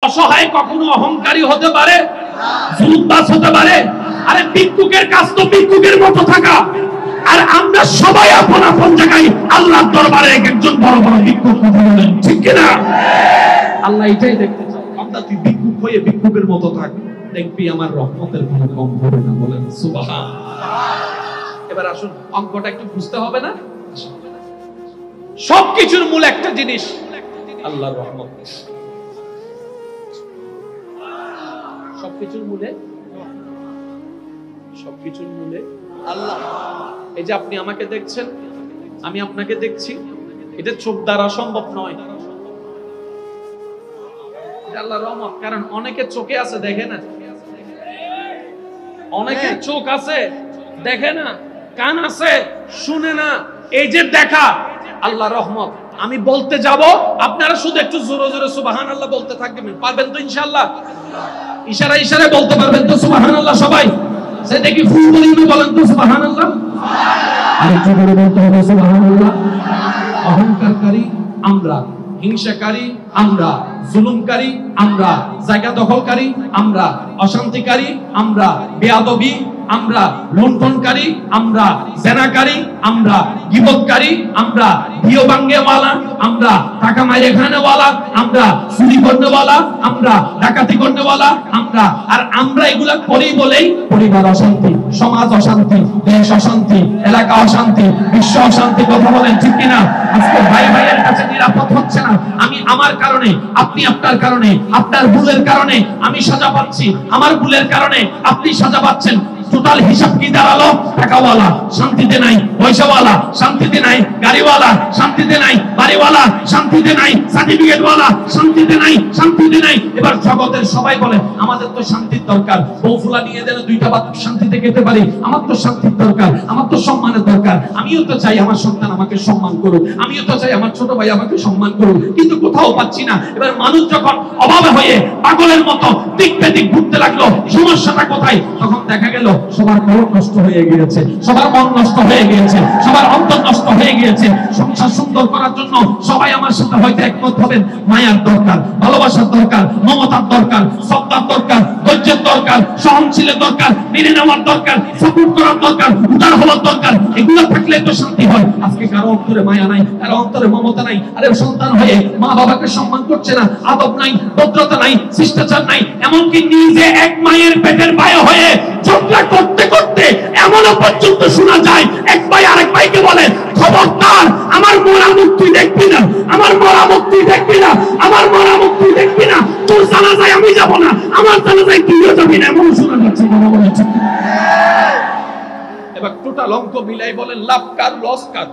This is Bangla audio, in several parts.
অসহায় কখনো অহংকারী হতে পারে, জুলুমবাজ হতে পারে? আরে ভিক্ষুকের কাজ তো ভিক্ষুকের মতো থাকা। আর আমরা সবাই আপন আপন জায়গায় আল্লাহর দরবারে এক একজন বড় বড় ভিক্ষুক, কথা বলেন ঠিক কিনা? আল্লাহ এটাই দেখতে চায়, বান্দা তুই ভিক্ষুক হয়ে ভিক্ষুকের মতো থাক, দেখবি আমার রহমতের কোনো কম হবে না। বলেন সুবহানাল্লাহ। এবার আসুন, অঙ্কটা একটু বুঝতে হবে না? সবকিছুর মূল একটা জিনিস, আল্লাহর রহমত। সবকিছুর মূলে, সবকিছুর মূলে আল্লাহ। এই যে আপনি আমাকে দেখছেন, আমি আপনাকে দেখছি, এটা চোখ দ্বারা সম্ভব নয়, আল্লাহর রহমত। কারণ অনেকের চোখে আছে, দেখে না। অনেকের চোখ আছে, দেখে না। কান আছে, শুনে না। এই যে দেখা, আল্লাহর রহমত। আমি বলতে যাব, আপনারা শুধু একটু জোরে জোরে সুবহানাল্লাহ বলতে থাকবেন। পারবেন তো ইনশাআল্লাহ? ইশারায় ইশারায় বলতে পারবেন তো সুবহানাল্লাহ সবাই? সে দেখি ফুল বলি বলেন তো সুবহানাল্লাহ। আরেকটু করে বলতে হবে সুবহানাল্লাহ। অহংকারকারী আমরা, হিংসাকারী আমরা, জুলুমকারী আমরা, জায়গা দখলকারী আমরা, অশান্তিকারী আমরা, বেয়াদবি আমরা, লুণ্ঠনকারী আমরা, জেনাকারী আমরা, গীবতকারী আমরা, ভিও ভাঙ্গেওয়ালা আমরা, টাকা মাইরে খানেওয়ালা আমরা, চুরি করনেওয়ালা আমরা, ডাকাতি করনেওয়ালা আমরা। আর আমরা এগুলা করি বলেই পরিবার অশান্তি, সমাজ অশান্তি, দেশ অশান্তি, এলাকা অশান্তি, বিশ্ব অশান্তি। কথা বলেন ঠিক কিনা? আজকে ভাই ভাইয়ের কাছে নিরাপদ হচ্ছে না। আমি আমার কারণে, আপনি আপনার কারণে, আপনার ভুলের কারণে আমি সাজা পাচ্ছি, আমার ভুলের কারণে আপনি সাজা পাচ্ছেন। টোটাল হিসাব কি দাঁড়ালো? টাকাওয়ালা শান্তিতে নাই, পয়সাওয়ালা শান্তিতে নাই, গাড়িওয়ালা শান্তিতে নাই, বাড়িওয়ালা শান্তিতে নাই, সার্টিফিকেটওয়ালা শান্তিতে নাই, শান্তিতে নাই। এবার জগতের সবাই বলে আমাদের তো শান্তির দরকার, বউ ফুলা নিয়ে যেন দুইটা বাত শান্তিতে খেতে পারি, আমার তো শান্তির দরকার, আমার তো সম্মানের দরকার। আমিও তো চাই আমার সন্তান আমাকে সম্মান করুক, আমিও তো চাই আমার ছোট ভাই আমাকে সম্মান করুক, কিন্তু কোথাও পাচ্ছি না। এবার মানুষ যখন অভাবে হয়ে পাগলের মতো দিক বেদিক ঘুরতে লাগলো, সমস্যাটা কোথায়? তখন দেখা গেল সবার মন নষ্ট হয়ে গিয়েছে, সবার মন নষ্ট হয়ে গিয়েছে, সবার অন্তর নষ্ট হয়ে গিয়েছে। সংসার সুন্দর করার জন্য সবাই আমার সাথে হয়তো একমত হবেন, মায়ার দরকার, ভালোবাসার দরকার, মমতার দরকার, শ্রদ্ধার দরকার, ধৈর্যের দরকার, সহনশীলের দরকার, মেনে নেওয়ার দরকার, সাপোর্ট করার দরকার, উদার হওয়ার দরকার। এগুলো থাকলে তো শান্তি হয়। আজকে কারো অন্তরে মায়া নাই, কারো অন্তরে মমতা নাই। আরে সন্তান হয়ে মা বাবাকে সম্মান করছে না, আদব নাই, ভদ্রতা নাই, শিষ্টাচার নাই। এমনকি নিজে এক মায়ের পেটের ভাই হয়ে ঝগড়া করতে করতে এমনও পর্যন্ত শোনা যায় এক ভাই আরেক ভাইকে বলে, খবরদার আমার মরা মুখ তুই দেখবি না, আমার মরা মুখ তুই দেখবি না, আমার মরা মুখ তুই দেখবি না, তোর জানাজায় আমি যাব না, আমার জানাজায় তুইও যাবি না। এমন শোনা যাচ্ছে। এবার টোটাল অঙ্ক মিলাই বলেন লাভ কার, লস কার?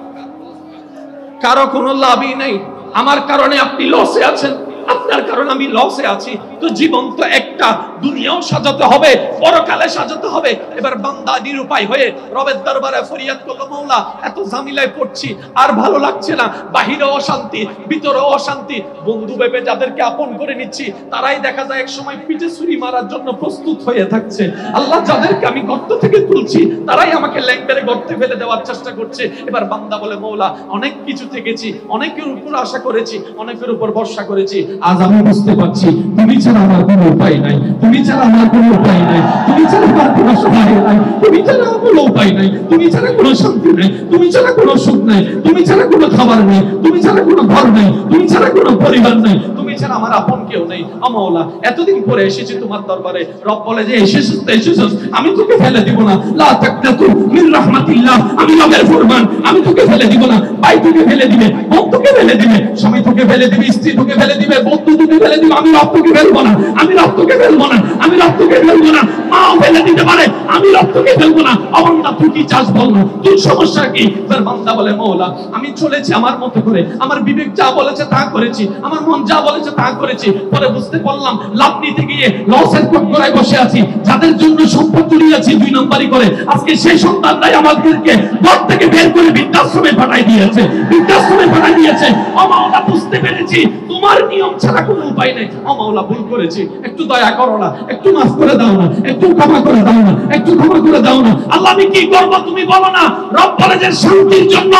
কারো কোনো লাভই নেই। আমার কারণে আপনি লসে আছেন, আপনার কারণে আমি লসে আছি। তো জীবন তো একটা, দুনিয়াও সাজাতে হবে, পরকালে সাজাতে হবে। এবার বান্দা নিরুপায় হয়ে রবের দরবারে ফরিয়াদ করলো, মাওলা এত ঝামেলায় পড়ছি, আর ভালো লাগছে না, বাহিরে অশান্তি, ভিতরে অশান্তি। বন্ধু ভেবে যাদেরকে আপন করে নিচ্ছি, তারাই দেখা যায় এক সময় পিঠে ছুরি মারার জন্য প্রস্তুত হয়ে থাকছে। আল্লাহ যাদেরকে আমি গর্ত থেকে তুলছি, তারাই আমাকে ল্যাংবেরে গর্তে ফেলে দেওয়ার চেষ্টা করছে। এবার বান্দা বলে, মাওলা অনেক কিছু থেকেছি, অনেকের উপর আশা করেছি, অনেকের উপর ভরসা করেছি, আজ আমি বুঝতে পারছি তুমি ছাড়া আমার কোনো উপায় নাই, তুমি ছাড়া আমার কোনো উপায় নাই, তুমি ছাড়া আমার কোনো সহায় নাই, তুমি ছাড়া আমার কোনো উপায় নাই, তুমি ছাড়া কোনো শান্তি নাই, তুমি ছাড়া কোনো সুখ নাই, তুমি ছাড়া কোনো খাবার নেই, তুমি ছাড়া কোনো ঘর নাই, তুমি ছাড়া কোনো পরিবার নাই, তুমি ছাড়া আমার আপন কেউ নেই। মাওলা এতদিন পরে এসেছি তোমার দরবারে। রব বলে যে এসেছিস তো এসেছিস, আমি তোকে ফেলে দিব না। লা তাকনাতু মিন রাহমাতিল্লাহ, আমি রবের ফরমান, আমি তোকে ফেলে দিব না। ভাই তোকে ফেলে দিবে, বোন তোকে ফেলে দিবে, স্বামী তোকে ফেলে দিবে, স্ত্রী তোকে ফেলে দিবে, বন্ধু তোকে ফেলে দিবে, আমি রব তোকে ফেলবো না, আমি রব তোকে ফেলবো না, আমি রব তোকে ফেলবো না। মাও ফেলে দিতে পারে, আমি রব তোকে ফেলবো না। অবান্দা তুই কি চাস বল না, তোর সমস্যা কি? তার বান্দা বলে, মাওলা আমি চলেছি আমার মতো করে, আমার বিবেক যা বলেছে তা করেছি, আমার মন যা বলেছে তা করেছি। পরে বুঝতে পারলাম লাভ নিতে গিয়ে লসের কটকরায় বসে আছি। যাদের জন্য সম্পদ চুরিয়েছি দুই নম্বরই করে, আজকে সেই সন্তানরাই আমাদেরকে ঘর থেকে বের করে বৃদ্ধাশ্রমে পাঠাই দিয়েছে, বৃদ্ধাশ্রমে পাঠাই দিয়েছে। ও মাওলা বুঝতে পেরেছি তোমার তোমার নিয়ম ছাড়া কোনো উপায় নেই। ও মাওলা, ভুল করেছি, একটু দয়া করো না, একটু মাফ করে দাও না, একটু ক্ষমা করে দাও না, একটু ক্ষমা করে দাও না। আল্লাহ আমি কি করব তুমি বলো না। রব বলে যে শান্তির জন্য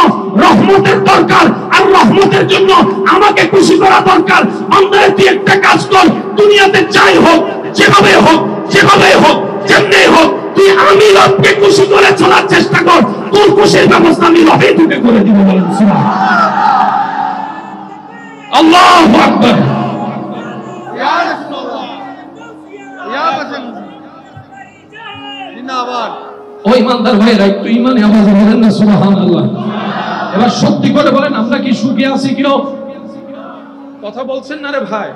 রহমতের দরকার, আর রহমতের জন্য আমাকে খুশি করা দরকার। বান্দারে তুই একটা কাজ কর, দুনিয়াতে যাই হোক, যেভাবে হোক, যেভাবে হোক, যেমনি হোক, তুই আমি রবকে খুশি করে চলার চেষ্টা কর। তোর খুশির ব্যবস্থা আমি রবে তোকে করে দিব। বলেন সুবহানাল্লাহ। আল্লাহু আকবার। ইয়া রাসূলুল্লাহ, ইয়া বাজান জিন্দাবাদ। ও ইমানদার ভাইরা, একটু ইমানে আওয়াজে বলেন না সুবহানাল্লাহ। এবার সত্যি করে বলেন, আমরা কি সুখে আছি কেউ? কথা বলছেন না রে ভাই?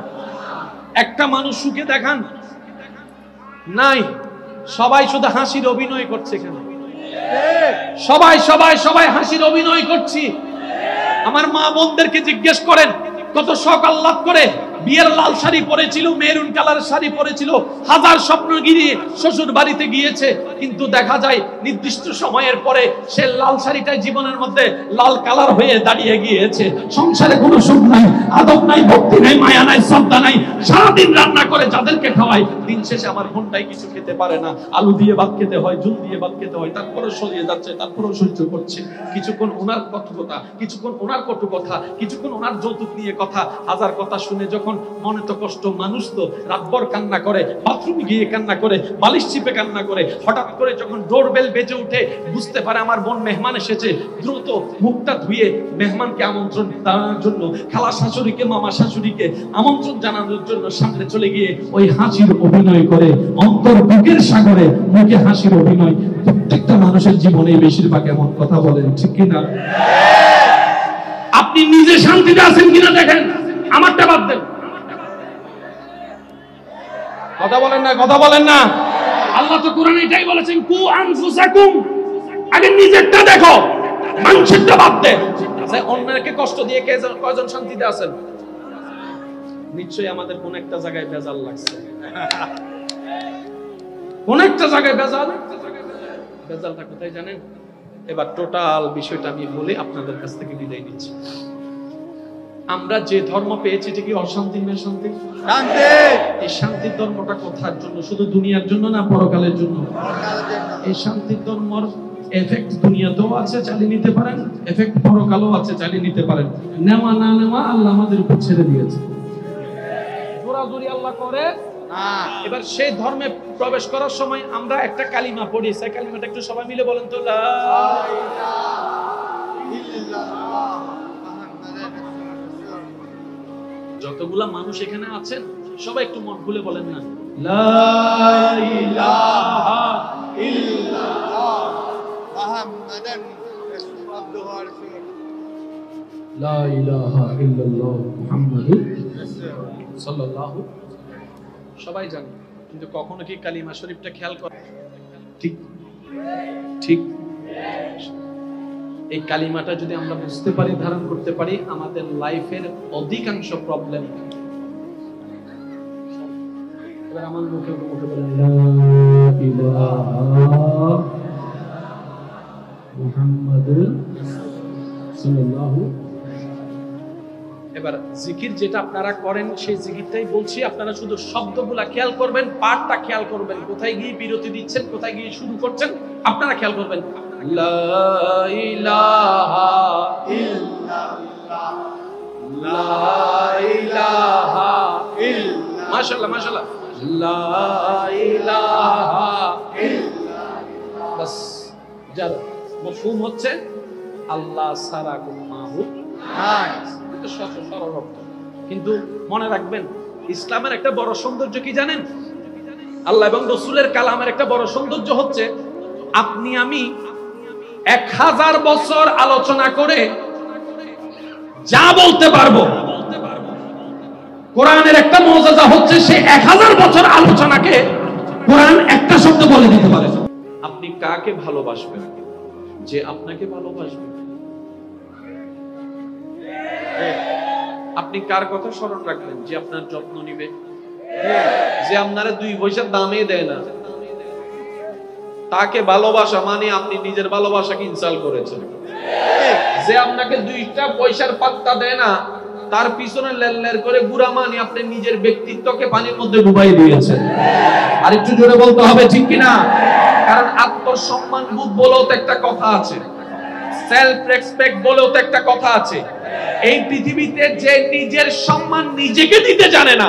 একটা মানুষ সুখে দেখান নাই। সবাই শুধু হাসির অভিনয় করছে। কেন সবাই সবাই সবাই হাসির অভিনয় করছি? আমার মা বোনদেরকে জিজ্ঞেস করেন, কত শখ আহ্লাদ করে বিয়ের লাল শাড়ি পরেছিল, মেরুন কালার শাড়ি পরেছিল, হাজার স্বপ্ন গিয়ে শ্বশুর বাড়িতে গিয়েছে, কিন্তু দেখা যায় নির্দিষ্ট সময়ের পরে সে লাল শাড়িটাই জীবনের মধ্যে লাল কালার হয়ে দাঁড়িয়ে গিয়েছে। সংসারে কোনো সুখ নাই, আদব নাই, ভক্তি নাই, মায়া নাই, শ্রদ্ধা নাই। সারাদিন রান্না করে যাদেরকে খাওয়াই, দিন শেষে আমার বোনটাই কিছু খেতে পারে না। আলু দিয়ে ভাত খেতে হয়, ঝুল দিয়ে ভাত খেতে হয়, তারপরেও সরিয়ে যাচ্ছে, তারপরেও সহ্য করছে। কিছুক্ষণ ওনার কটু কথা, কিছুক্ষণ ওনার কটু কথা, কিছুক্ষণ ওনার যৌতুক নিয়ে কথা, হাজার কথা শুনে যখন মনে তো কষ্ট, মানুষ তো রাতভর কান্না করে, বাথরুমে গিয়ে কান্না করে, বালিশ চিপে কান্না করে। হঠাৎ করে যখন ডোরবেল বেজে উঠে, বুঝতে পারে আমার বোন মেহমান এসেছে, দ্রুত মুখটা ধুয়ে মেহমানকে আমন্ত্রণ জানানোর জন্য, খালা শাশুড়িকে, মামা শাশুড়িকে আমন্ত্রণ জানানোর জন্য সামনে চলে গিয়ে ওই হাসির অভিনয় করে, অন্তর বুকের সাগরে মুখে হাসির অভিনয়। প্রত্যেকটা মানুষের জীবনে বেশিরভাগ এমন কথা বলেন, ঠিক কিনা? আপনি নিজে শান্তিতে আছেন কিনা দেখেন, আমারটা বাদ দেন। কথা বলেন না, কথা বলেন না। আল্লাহ তো কোরআনে এটাই বলেছেন, কু আনফুসাকুম, আগে নিজেরটা দেখো, মানুষেরটা বাদ দে। অন্যকে কষ্ট দিয়ে কয়জন শান্তিতে আছেন? নিশ্চয়ই আমাদের কোন একটা জায়গায় বেজাল লাগছে, কোন একটা জায়গায় বেজাল। বেজালটা কোথায় জানেন? এবার টোটাল বিষয়টা আমি বলে আপনাদের কাছ থেকে বিদায় নিচ্ছি। আমরা যে ধর্ম পেয়েছি, এটা কি অশান্তি না শান্তি? শান্তি। এই শান্তির ধর্মটা কোথার জন্য? শুধু দুনিয়ার জন্য না পরকালের জন্য? এই শান্তির ধর্মর এফেক্ট দুনিয়াতেও আছে, চালিয়ে নিতে পারেন, এফেক্ট পরকালেও আছে, চালিয়ে নিতে পারেন। নেওয়া না নেওয়া আল্লাহ আমাদের উপর ছেড়ে দিয়েছে। জোরাজুরি আল্লাহ করে। এবার সেই ধর্মে প্রবেশ করার সময় আমরা একটা কালিমা পড়ি, সেই কালিমাটা একটু সবাই মিলে বলেন তো, লা ইলাহা ইল্লাল্লাহ। যতগুলা মানুষ এখানে আছেন সবাই একটু মন খুলে বলেন না, লা ইলাহা ইল্লাল্লাহ মুহাম্মাদান আবদুহু ওয়া রাসূলুহু। লা ইলাহা ইল্লাল্লাহ মুহাম্মাদুর সাল্লাল্লাহু। সবাই জানে, কিন্তু কখনো কি কালিমা শরীফটা খেয়াল করে? ঠিক ঠিক। এই কালিমাটা যদি আমরা বুঝতে পারি, ধারণ করতে পারি, আমাদের লাইফের অধিকাংশ প্রবলেম। এবার আমার মুখে মুখে বলেন, লা ইলাহা মুহাম্মাদুর সাল্লাল্লাহু। এবার জিকির যেটা আপনারা করেন, সেই জিকিরটাই বলছি। আপনারা শুধু শব্দগুলা খেয়াল করবেন, পাঠটা খেয়াল করবেন, কোথায় গিয়ে বিরতি দিচ্ছেন, কোথায় গিয়ে শুরু করছেন, আপনারা খেয়াল করবেন। লা ইলাহা ইল্লাল্লাহ, লা ইলাহা ইল্লাল্লাহ। মাশাআল্লাহ, মাশাআল্লাহ। লা ইলাহা ইল্লাল্লাহ। বাস, যার মফহুম হচ্ছে আল্লাহ ছাড়া কোনো মাবুদ নাই। সরল অর্থ। কিন্তু মনে রাখবেন, ইসলামের একটা বড় সৌন্দর্য কি জানেন? আল্লাহ এবং রাসূলের কালামের একটা বড় সৌন্দর্য হচ্ছে, আপনি আমি 1000 বছর আলোচনা করে যা বলতে পারবো, কোরআনের একটা মুজিজা হচ্ছে সেই 1000 বছর আলোচনাকে কোরআন একটা শব্দ বলে দিতে পারে। আপনি কাকে ভালোবাসবেন? যে আপনাকে ভালোবাসবে। আপনি কার কথা স্মরণ রাখবেন? যে আপনার যত্ন নিবে, যে আপনারে 2 পয়সা দামে দেয় না। তাকে ভালোবাসা মানে আপনি নিজের ভালোবাসাকে ইনসাল্ট করেছেন। যে আপনাকে 2টা পয়সার পাত্তা দেয় না, তার পিছনে লেল করে গুড়া মানি আপনি নিজের ব্যক্তিত্বকে পানির মধ্যে ডুবাই দিয়েছেন। আর একটু জোরে বলতে হবে ঠিক কিনা? কারণ আত্মসম্মান বোধ বলেও তো একটা কথা আছে, সেলফ রেসপেক্ট বলেও তো একটা কথা আছে। এই পৃথিবীতে যে নিজের সম্মান নিজেকে দিতে জানে না,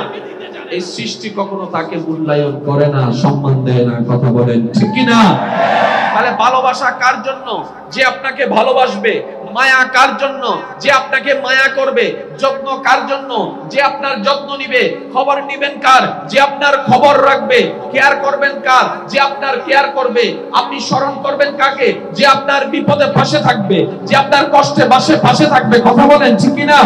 এই সৃষ্টি কখনো তাকে মূল্যায়ন করে না, সম্মান দেয় না। কথা বলেন ঠিক কিনা? তাহলে ভালোবাসা কার জন্য? যে আপনাকে ভালোবাসবে। মায়া কার জন্য? যে আপনাকে মায়া করবে। যত্ন কার জন্য? যে আপনার যত্ন নিবে। খবর নিবেন কার? যে আপনার খবর রাখবে। কেয়ার করবেন কার? যে আপনার কেয়ার করবে। আপনি স্মরণ করবেন কাকে? যে আপনার বিপদে পাশে থাকবে, যে আপনার কষ্টে পাশে থাকবে। কথা বলেন ঠিক কিনা?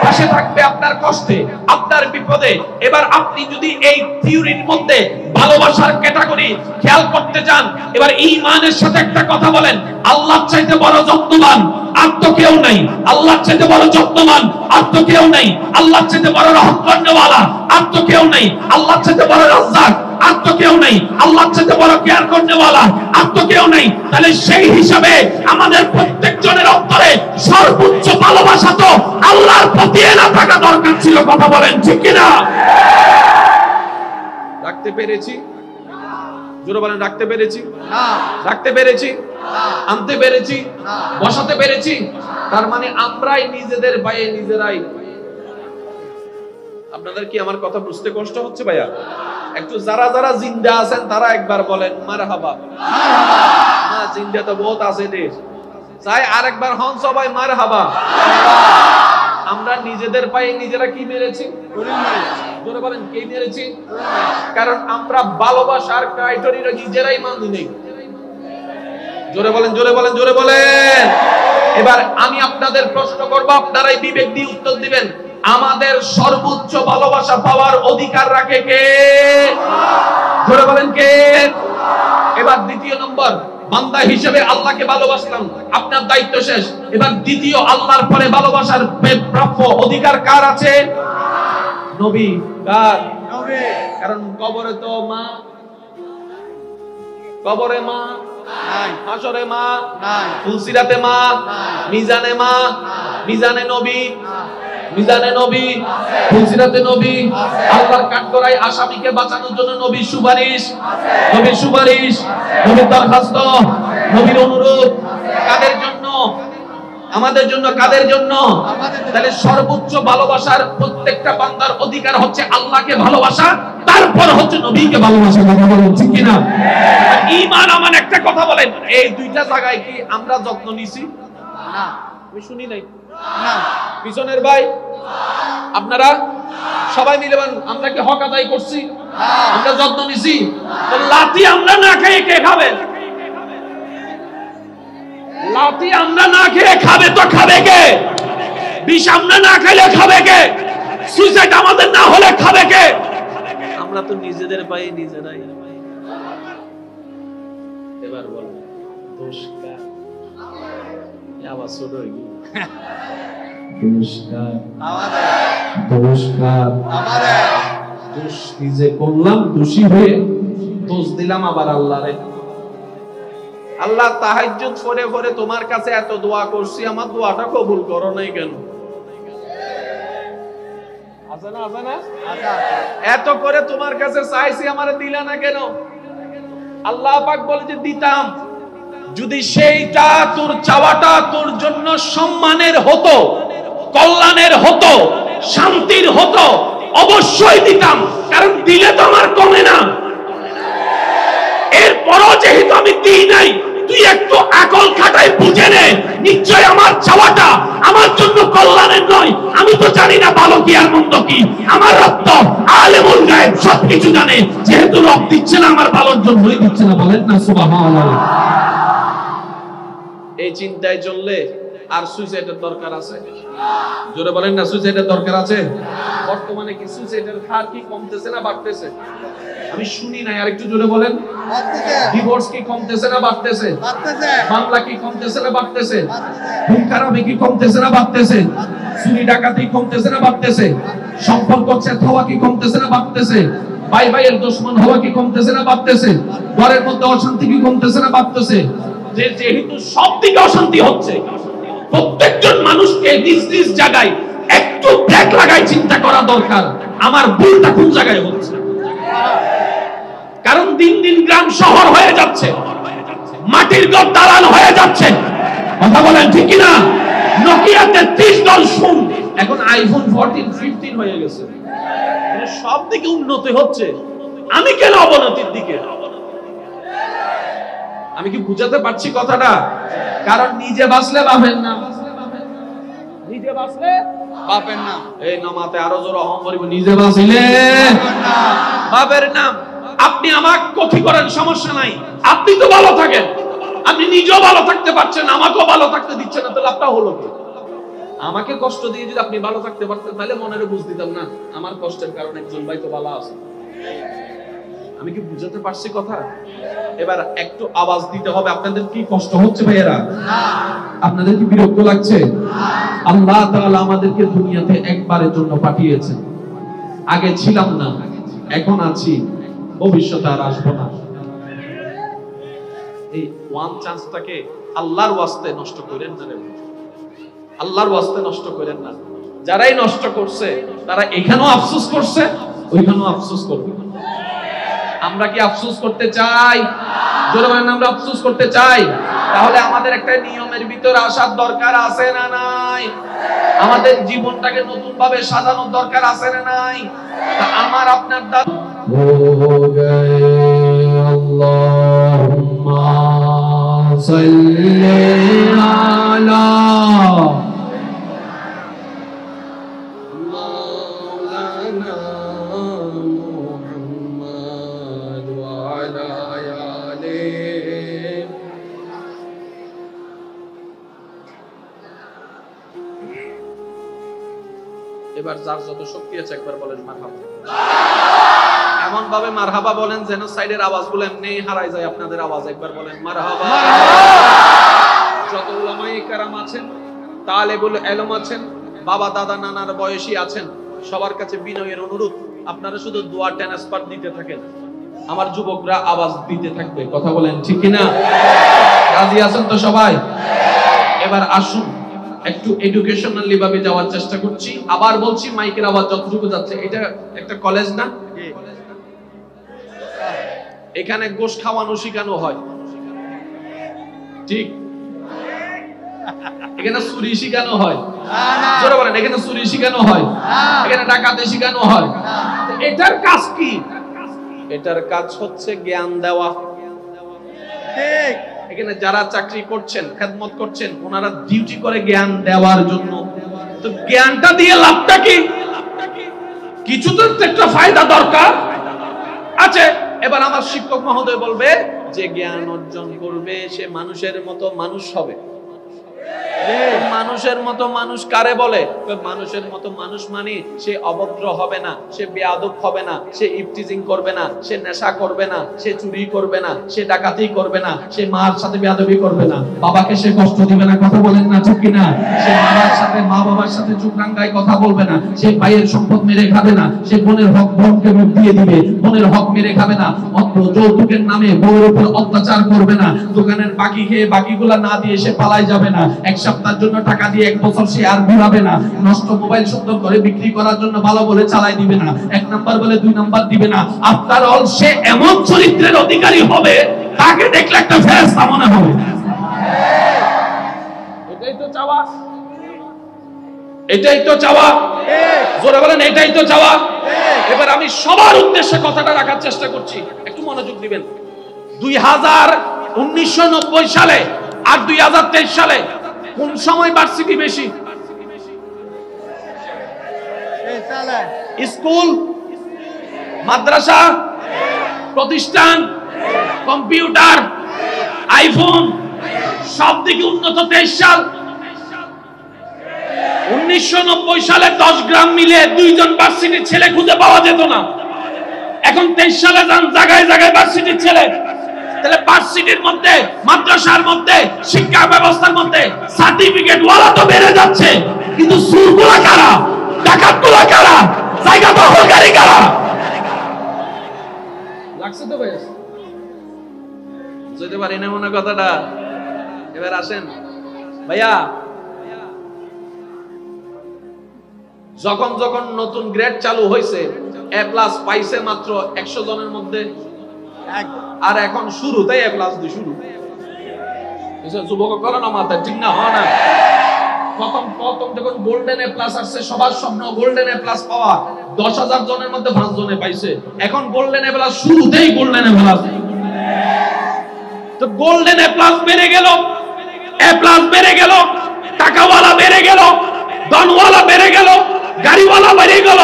পাশে থাকবে আপনার কষ্টে, আপনার বিপদে। এবার আপনি যদি এই থিওরির মধ্যে ভালোবাসার ক্যাটাগরি খেয়াল করতে চান, এবার ঈমানের সাথে একটা কথা বলেন, আল্লাহর চাইতে বড় যত্নবান আর তো কেউ নাই। আল্লাহর চাইতে বড় যত্নবান আর তো কেউ নাই। আল্লাহর চাইতে বড় রহমত করনেওয়ালা আর তো কেউ নাই। আল্লাহর চাইতে বড় রাজ্জাক আর তো কেউ নাই। আল্লাহর চাইতে বড় কেয়ার করনেওয়ালা আর তো কেউ নাই। তাহলে সেই হিসাবে আমাদের প্রত্যেকজনের অন্তরে সর্বোচ্চ ভালোবাসা তো আল্লাহর প্রতি না থাকা দরকার ছিল। কথা বলেন ঠিক কিনা? রাখতে পেরেছি? জোরে বলেন রাখতে পেরেছি? না। রাখতে পেরেছি? আনতে পেরেছি? না। বসাতে পেরেছি? তার মানে আমরাই নিজেদের পায়ে নিজেরাই। আপনাদের কি আমার কথা বুঝতে কষ্ট হচ্ছে ভাইয়া? একটু যারা যারা জিন্দা আছেন তারা একবার বলেন মারহাবা। না জিন্দা তো বহুত আছে দেশ, চাই আরেকবার হন সবাই মারহাবা। আমরা নিজেদের পায়ে নিজেরা কি মেরেছি? জোরে বলেন কে মেরেছি? কারণ আমরা ভালোবাসার ক্রাইটেরিয়া নিজেরাই মানি নেই। জোরে বলেন, জোরে বলেন, জোরে বলেন। এবার আমি আপনাদের প্রশ্ন করব, আপনারাই বিবেক দিয়ে উত্তর দিবেন। আমাদের সর্বোচ্চ ভালোবাসা পাওয়ার অধিকার রাখে কে? জোরে বলেন কে? এবার দ্বিতীয় নম্বর, বান্দা হিসেবে আল্লাহকে ভালোবাসলাম, আপনার দায়িত্ব শেষ। এবার দ্বিতীয় আল্লাহর পরে ভালোবাসার প্রাপ্য অধিকার কার আছে? নবী। কার? নবী। কারণ কবরে তো মা, কবরে মা নাই, হাসরে মা নাই, ফুলসিরাতে মা, মিজানে মা, মিজানে নবী, মিজানে নবী, ফুলসিরাতে নবী, আল্লাহর কাঠগড়ায় আসামিকে বাঁচানোর জন্য নবীর সুপারিশ, নবীর সুপারিশ, নবীর দরখাস্ত, নবীর অনুরোধ। কাদের জন্য? আমাদের জন্য। কাদের জন্য? তাহলে সর্বোচ্চ ভালোবাসার প্রত্যেকটা বান্দার অধিকার হচ্ছে আল্লাহকে ভালোবাসা, তারপর হচ্ছে নবীকে ভালোবাসা। কথা বলেন ঠিক কিনা? ঈমান আমান একটা কথা বলেন, এই দুইটা জায়গায় কি আমরা যত্ন নিছি? না, আমি শুনি নাই। না। পিছনের ভাই আপনারা সবাই মিলে বলেন, আমরা কি হক আদায় করছি? আমরা যত্ন নিছি? তো লাঠি আমরা না খেয়ে কে খাবে? লাঠি আমরা না খেয়ে খাবে তো খাবে কে? বিষ আমরা না খেলে খাবে কে? সুইসাইড আমাদের না হলে খাবে কে? আমরা তো নিজেদের পায়ে নিজেরাই। এবার বল দোষ কার? আবার ছোট হয়ে গেল। দোষ কার? আমাদের। দোষ কার? আমাদের। দোষ নিজে করলাম, দোষী হয়ে দোষ দিলাম আবার আল্লাহরে। আল্লাহ তাহাজ্জুদ পড়ে পড়ে তোমার কাছে এত দোয়া করছি, আমার দোয়াটা কবুল করো নাই কেন? আছে না? আছে না? এত করে তোমার কাছে চাইছি, আমারে দিলা না কেন? আল্লাহ পাক বলে যে দিতাম, যদি সেইটা তোর চাওয়াটা তোর জন্য সম্মানের হতো, কল্যাণের হতো, শান্তির হতো, অবশ্যই দিতাম। কারণ দিলে তো আমার কমে না। এরপরও যেহেতু আমি দিই নাই, তুই একটু আকল খাটাই বুঝে নে, নিশ্চয় আমার চাওয়াটা আমার জন্য কল্যাণের নয়। আমি তো জানি না ভালো কি আর মন্দ কি। আমার রব তো আলেমুল গায়েব, সবকিছু জানে। যেহেতু রব দিচ্ছে না, আমার ভালোর জন্যই দিচ্ছে না। বলেন না সুবহানাল্লাহ। এই চিন্তায় চললে আর সুইসাইডের দরকার আছে? জোরে বলেন না, সুইসাইডের দরকার আছে? বর্তমানে কি সুইসাইডের হার কি কমতেছে না বাড়তেছে? আমি শুনি না, আর একটু জোরে বলেন। ডিভোর্স কি কমতেছে না বাড়তেছে? মামলা কি কমতেছে না বাড়তেছে? খুন খারাপি কি কমতেছে না বাড়তেছে? চুরি ডাকাতি কমতেছে না বাড়তেছে? সম্পর্ক ছেদ হওয়া কি কমতেছে না বাড়তেছে? ভাই ভাইয়ের দুশমন হওয়া কি কমতেছে না বাড়তেছে? ঘরের মধ্যে অশান্তি কি কমতেছে না বাড়তেছে? যেহেতু সব দিকে অশান্তি হচ্ছে, প্রত্যেকজন মানুষকে নিজ নিজ জায়গায় একটু ব্রেক লাগাই চিন্তা করা দরকার আমার ভুলটা কোন জায়গায় হচ্ছে। কারণ দিন দিন গ্রাম শহর হয়ে যাচ্ছে, মাটির ঘর দালান হয়ে যাচ্ছে। কথা বলেন ঠিক কিনা? নোকিয়াতে 30 দল শুন, এখন আইফোন 14 15 হয়ে গেছে। সব দিকে উন্নতি হচ্ছে, আমি কেন অবনতির দিকে? আমি কি বুঝাতে পারছি কথাটা? কারণ নিজে বাঁচলে বাপের নাম, নিজে বাঁচলে বাপের নাম। এই নামাতে আরো জোর অহম করিব, নিজে বাঁচিলে বাপের নাম। আপনি আমাকে ক্ষতি করেন, সমস্যা নাই, আপনি তো ভালো থাকেন। আপনি নিজেও ভালো থাকতে পারছেন, আমাকেও ভালো থাকতে দিচ্ছেন না, তাহলে লাভটা হলো কি? আমাকে কষ্ট দিয়ে যদি আপনি ভালো থাকতে পারতেন তাহলে মনের বুঝ দিতাম না আমার কষ্টের কারণে একজন ভাই তো ভালো আছে। আমি কি বুঝাতে পারছি কথা? এবার একটু আওয়াজ দিতে হবে। আপনাদের কি কষ্ট হচ্ছে ভাইয়েরা? আপনাদের কি বিরক্ত লাগছে? আল্লাহ তাআলা আমাদেরকে দুনিয়াতে একবারের জন্য পাঠিয়েছেন। আগে ছিলাম না, এখন আছি, ভবিষ্যতে আর আসবো না। এই ওয়ান চান্সটাকে আল্লাহর ওয়াস্তে নষ্ট করেন না রে, আল্লাহর ওয়াস্তে নষ্ট করেন না। যারাই নষ্ট করছে তারা এখানেও আফসোস করছে, ওইখানেও আফসোস করবে। আমরা কি আফসোস করতে চাই? জোরে বলেন, আমরা আফসোস করতে চাই? তাহলে আমাদের একটা নিয়মের ভিতরে আসার দরকার আছে না নাই? আমাদের জীবনটাকে নতুন ভাবে সাজানোর দরকার আছে না নাই? আমার আপনার আল্লাহুম্মা সাল্লি আলা এবার যার যত শক্তি আছে একবার বলেন মারহাবা। এমন ভাবে মারহাবা বলেন যেন সাইডের আওয়াজগুলো এমনি হারায় যায় আপনাদের আওয়াজ। একবার বলেন মারহাবা। যত উলামায়ে কেরাম আছেন, তালেবুল ইলম আছেন, বাবা দাদা নানার বয়সী আছেন, সবার কাছে বিনয়ের অনুরোধ, আপনারা শুধু দোয়া ট্রান্সফার দিতে থাকেন, আমার যুবকরা আওয়াজ দিতে থাকবে। কথা বলেন ঠিক কিনা? রাজি আছেন তো সবাই? এবার আসুন একটু এডুকেশনালি ভাবে যাওয়ার চেষ্টা করছি। আবার বলছি, মাইকের আওয়াজ যতটুকু যাচ্ছে, এটা একটা কলেজ না? এখানে গোশ খাওয়ানো শিখানো হয়, ঠিক? এখানে চুরি শিখানো হয়, জোরে বলেন, এখানে চুরি শিখানো হয়, এখানে ডাকাতি শিখানো হয়। এটার কাজ কি? এটার কাজ হচ্ছে জ্ঞান দেওয়া। ঠিক, এখানে যারা চাকরি করছেন, খেদমত করছেন, ওনারা ডিউটি করে জ্ঞান দেওয়ার জন্য। তো জ্ঞানটা দিয়ে লাভটা কি? কিছু তো একটা ফায়দা দরকার আছে। এবার আমার শিক্ষক মহোদয় বলবে যে জ্ঞান অর্জন করবে সে মানুষের মতো মানুষ হবে। মানুষের মতো মানুষ কারে বলে? মানুষের মতো মানুষ মানে সে অভদ্র হবে না, সে বেয়াদব হবে না, সে ইফটিজিং করবে না, সে নেশা করবে না, সে চুরি করবে না, সে ডাকাতি করবে না, সে মার সাথে বেয়াদবি করবে না, বাবাকে সে কষ্ট দিবে না। কথা বলেন না ঠিক কিনা? সে বাবার সাথে, মা বাবার সাথে চুকরাঙ্গায় কথা বলবে না, সে ভাইয়ের সম্পদ মেরে খাবে না, সে বোনের হক বোনকে মুখ দিয়ে দিবে, বোনের হক মেরে খাবে না, অত্র যৌতুকের নামে বউয়ের উপর অত্যাচার করবে না, দোকানের বাকি খেয়ে বাকিগুলা না দিয়ে সে পালায় যাবে না, এক সপ্তাহের জন্য টাকা দিয়ে 1 বছর সে আর ঘুরাবে না, নষ্ট মোবাইল সুন্দর করে বিক্রি করার জন্য ভালো বলে চালাই দিবে না, 1 নাম্বার বলে 2 নাম্বার দিবে না। আফটার অল সে এমন চরিত্রের অধিকারী হবে, তাকে দেখলে একটা ফেরেশতা মনে হবে। এটাই তো চাওয়া, এটাই তো চাওয়া। জোরে বলেন, এটাই তো চাওয়া। এবার আমি সবার উদ্দেশ্যে কথাটা রাখার চেষ্টা করছি, একটু মনোযোগ দিবেন। 1990 সালে আর 2023 সালে কোন সময় ভার্সিটি বেশি? স্কুল, মাদ্রাসা, প্রতিষ্ঠান, কম্পিউটার, আইফোন, সব দিকে উন্নত 23 সাল। 1990 সালে 10 গ্রাম মিলে 2 জন ভার্সিটির ছেলে খুঁজে পাওয়া যেত না। এখন 23 সালে যান, জায়গায় জায়গায় ভার্সিটির ছেলে। তাহলে ভার্সিটির মধ্যে, মাদ্রাসার মধ্যে, শিক্ষা ব্যবস্থার মধ্যে সার্টিফিকেট ওয়ালা তো বেড়ে যাচ্ছে, কিন্তু চুরগুলা কারা? ডাকাতগুলা কারা? জায়গা দখলকারী কারা? লাগছে তো বেশ, বুঝতে পারি না মনে কথাটা। এবার আসেন ভাইয়া, যখন যখন নতুন গ্রেড চালু হয়েছে এ প্লাস পাইছে মাত্র 100 জনের মধ্যে, আর এখন শুরুতেই এ প্লাস দিয়ে শুরু। যুবক করো না মাথা ঠিক না হয় না। প্রথম যখন গোল্ডেন এ প্লাস আসছে, সবার স্বপ্ন গোল্ডেন এ প্লাস পাওয়া, 10,000 জনের মধ্যে 5 জনে পাইছে। এখন গোল্ডেন এ প্লাস শুরুতেই গোল্ডেন এ প্লাস। তো গোল্ডেন এ প্লাস বেড়ে গেল, এ প্লাস বেড়ে গেল, টাকাওয়ালা বেড়ে গেল, ধনওয়ালা বেড়ে গেল, গাড়িওয়ালা বেড়ে গেল,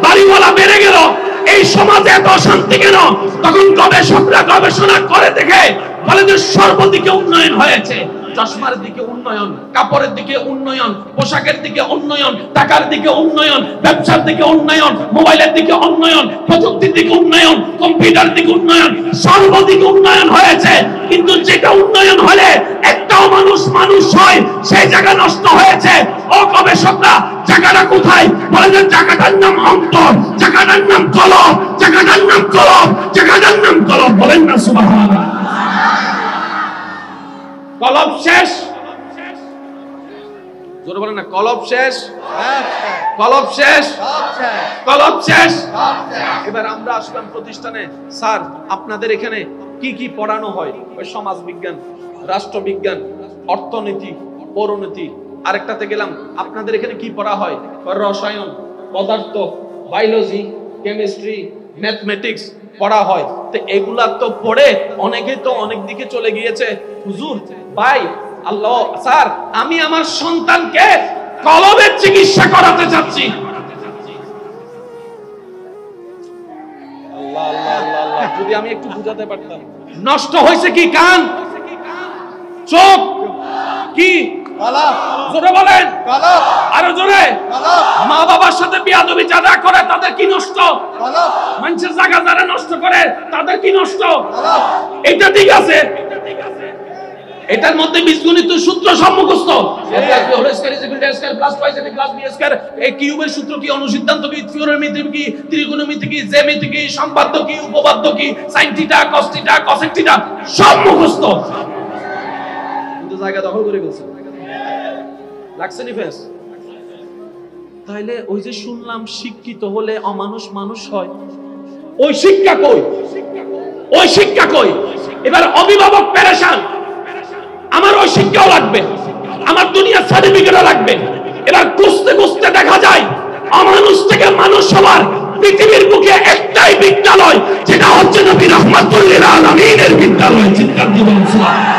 বাড়িওয়ালা বেড়ে গেল। এই সমাজে এত অশান্তি কেন? তখন গবেষকরা গবেষণা করে দেখে বলে যে সর্বদিকে উন্নয়ন হয়েছে। চশমার দিকে উন্নয়ন, কাপড়ের দিকে উন্নয়ন, পোশাকের দিকে উন্নয়ন, টাকার দিকে উন্নয়ন, ব্যবসার দিকে উন্নয়ন, মোবাইলের দিকে উন্নয়ন, প্রযুক্তির দিকে উন্নয়ন, কম্পিউটার দিকে উন্নয়ন, সর্বদিকে উন্নয়ন হয়েছে। কিন্তু যেটা উন্নয়ন হলে একটাও মানুষ হয়, সেই জায়গা নষ্ট হয়েছে। ও গবেষকরা, জায়গাটা কোথায়? বলে যে জায়গাটার নাম অন্তর, জায়গাটার নাম কলব, জায়গাটার নাম কলব, জায়গাটার নাম কলব। বলেন না সুবহানাল্লাহ। কলব শেষ, জোরে বলেন না, কলব শেষ, কলব শেষ, কলব শেষ। এবার আমরা আসলাম প্রতিষ্ঠানে। স্যার আপনাদের এখানে কি কি পড়ানো হয়? ওই সমাজ বিজ্ঞান, রাষ্ট্রবিজ্ঞান, অর্থনীতি, পৌরনীতি। আরেকটাতে গেলাম, আপনাদের এখানে কি পড়া হয়? রসায়ন, পদার্থ, বায়োলজি, কেমিস্ট্রি, ম্যাথমেটিক্স পড়া হয়। তো এগুলা তো পড়ে অনেকে তো অনেক দিকে চলে গিয়েছে। হুজুর ভাই, আল্লাহ স্যার, আমি আমার সন্তানকে কলবের চিকিৎসা করাতে চাচ্ছি। আল্লাহ আল্লাহ আল্লাহ আল্লাহ, যদি আমি একটু বুঝাতে পারতাম। নষ্ট হয়েছে কি? কান, চোখ, কি জোরে বলেন, আরো জোরে। মা বাবার সাথে বিয়াদবি যারা করে তাদের কি নষ্ট? মানুষের জায়গা যারা নষ্ট করে তাদের কি নষ্ট? এটা ঠিক আছে, এটার মধ্যে বীজগণিত সূত্র সম্মুখস্থ। এই কিউবের সূত্র কি, অনুসিদ্ধান্ত কি, থিওরেমি কি, ত্রিকোণমিতি কি, জ্যামিতি কি, সম্পাদ্য কি, উপপাদ্য কি, sin theta, cos theta, cosec theta সম্মুখস্থ। কিন্তু জায়গা দখল করে গেছে। লাগছে নি ফেস? তাইলে ওই যে শুনলাম শিক্ষিত হলে অমানুষ মানুষ হয়, ওই শিক্ষা কই? ওই শিক্ষা কই? এবার অভিভাবক পেরেশান, আমার ওই শিক্ষাও লাগবে, আমার দুনিয়ার সার্টিফিকেটও লাগবে। এবার খুঁজতে খুঁজতে দেখা যায় অমানুষ থেকে মানুষ হওয়ার পৃথিবীর বুকে একটাই বিদ্যালয়, যেটা হচ্ছে নবী রাহমাতুল লিল আলামিনের বিদ্যালয়। চিন্তা দিবেন সুবহানাল্লাহ।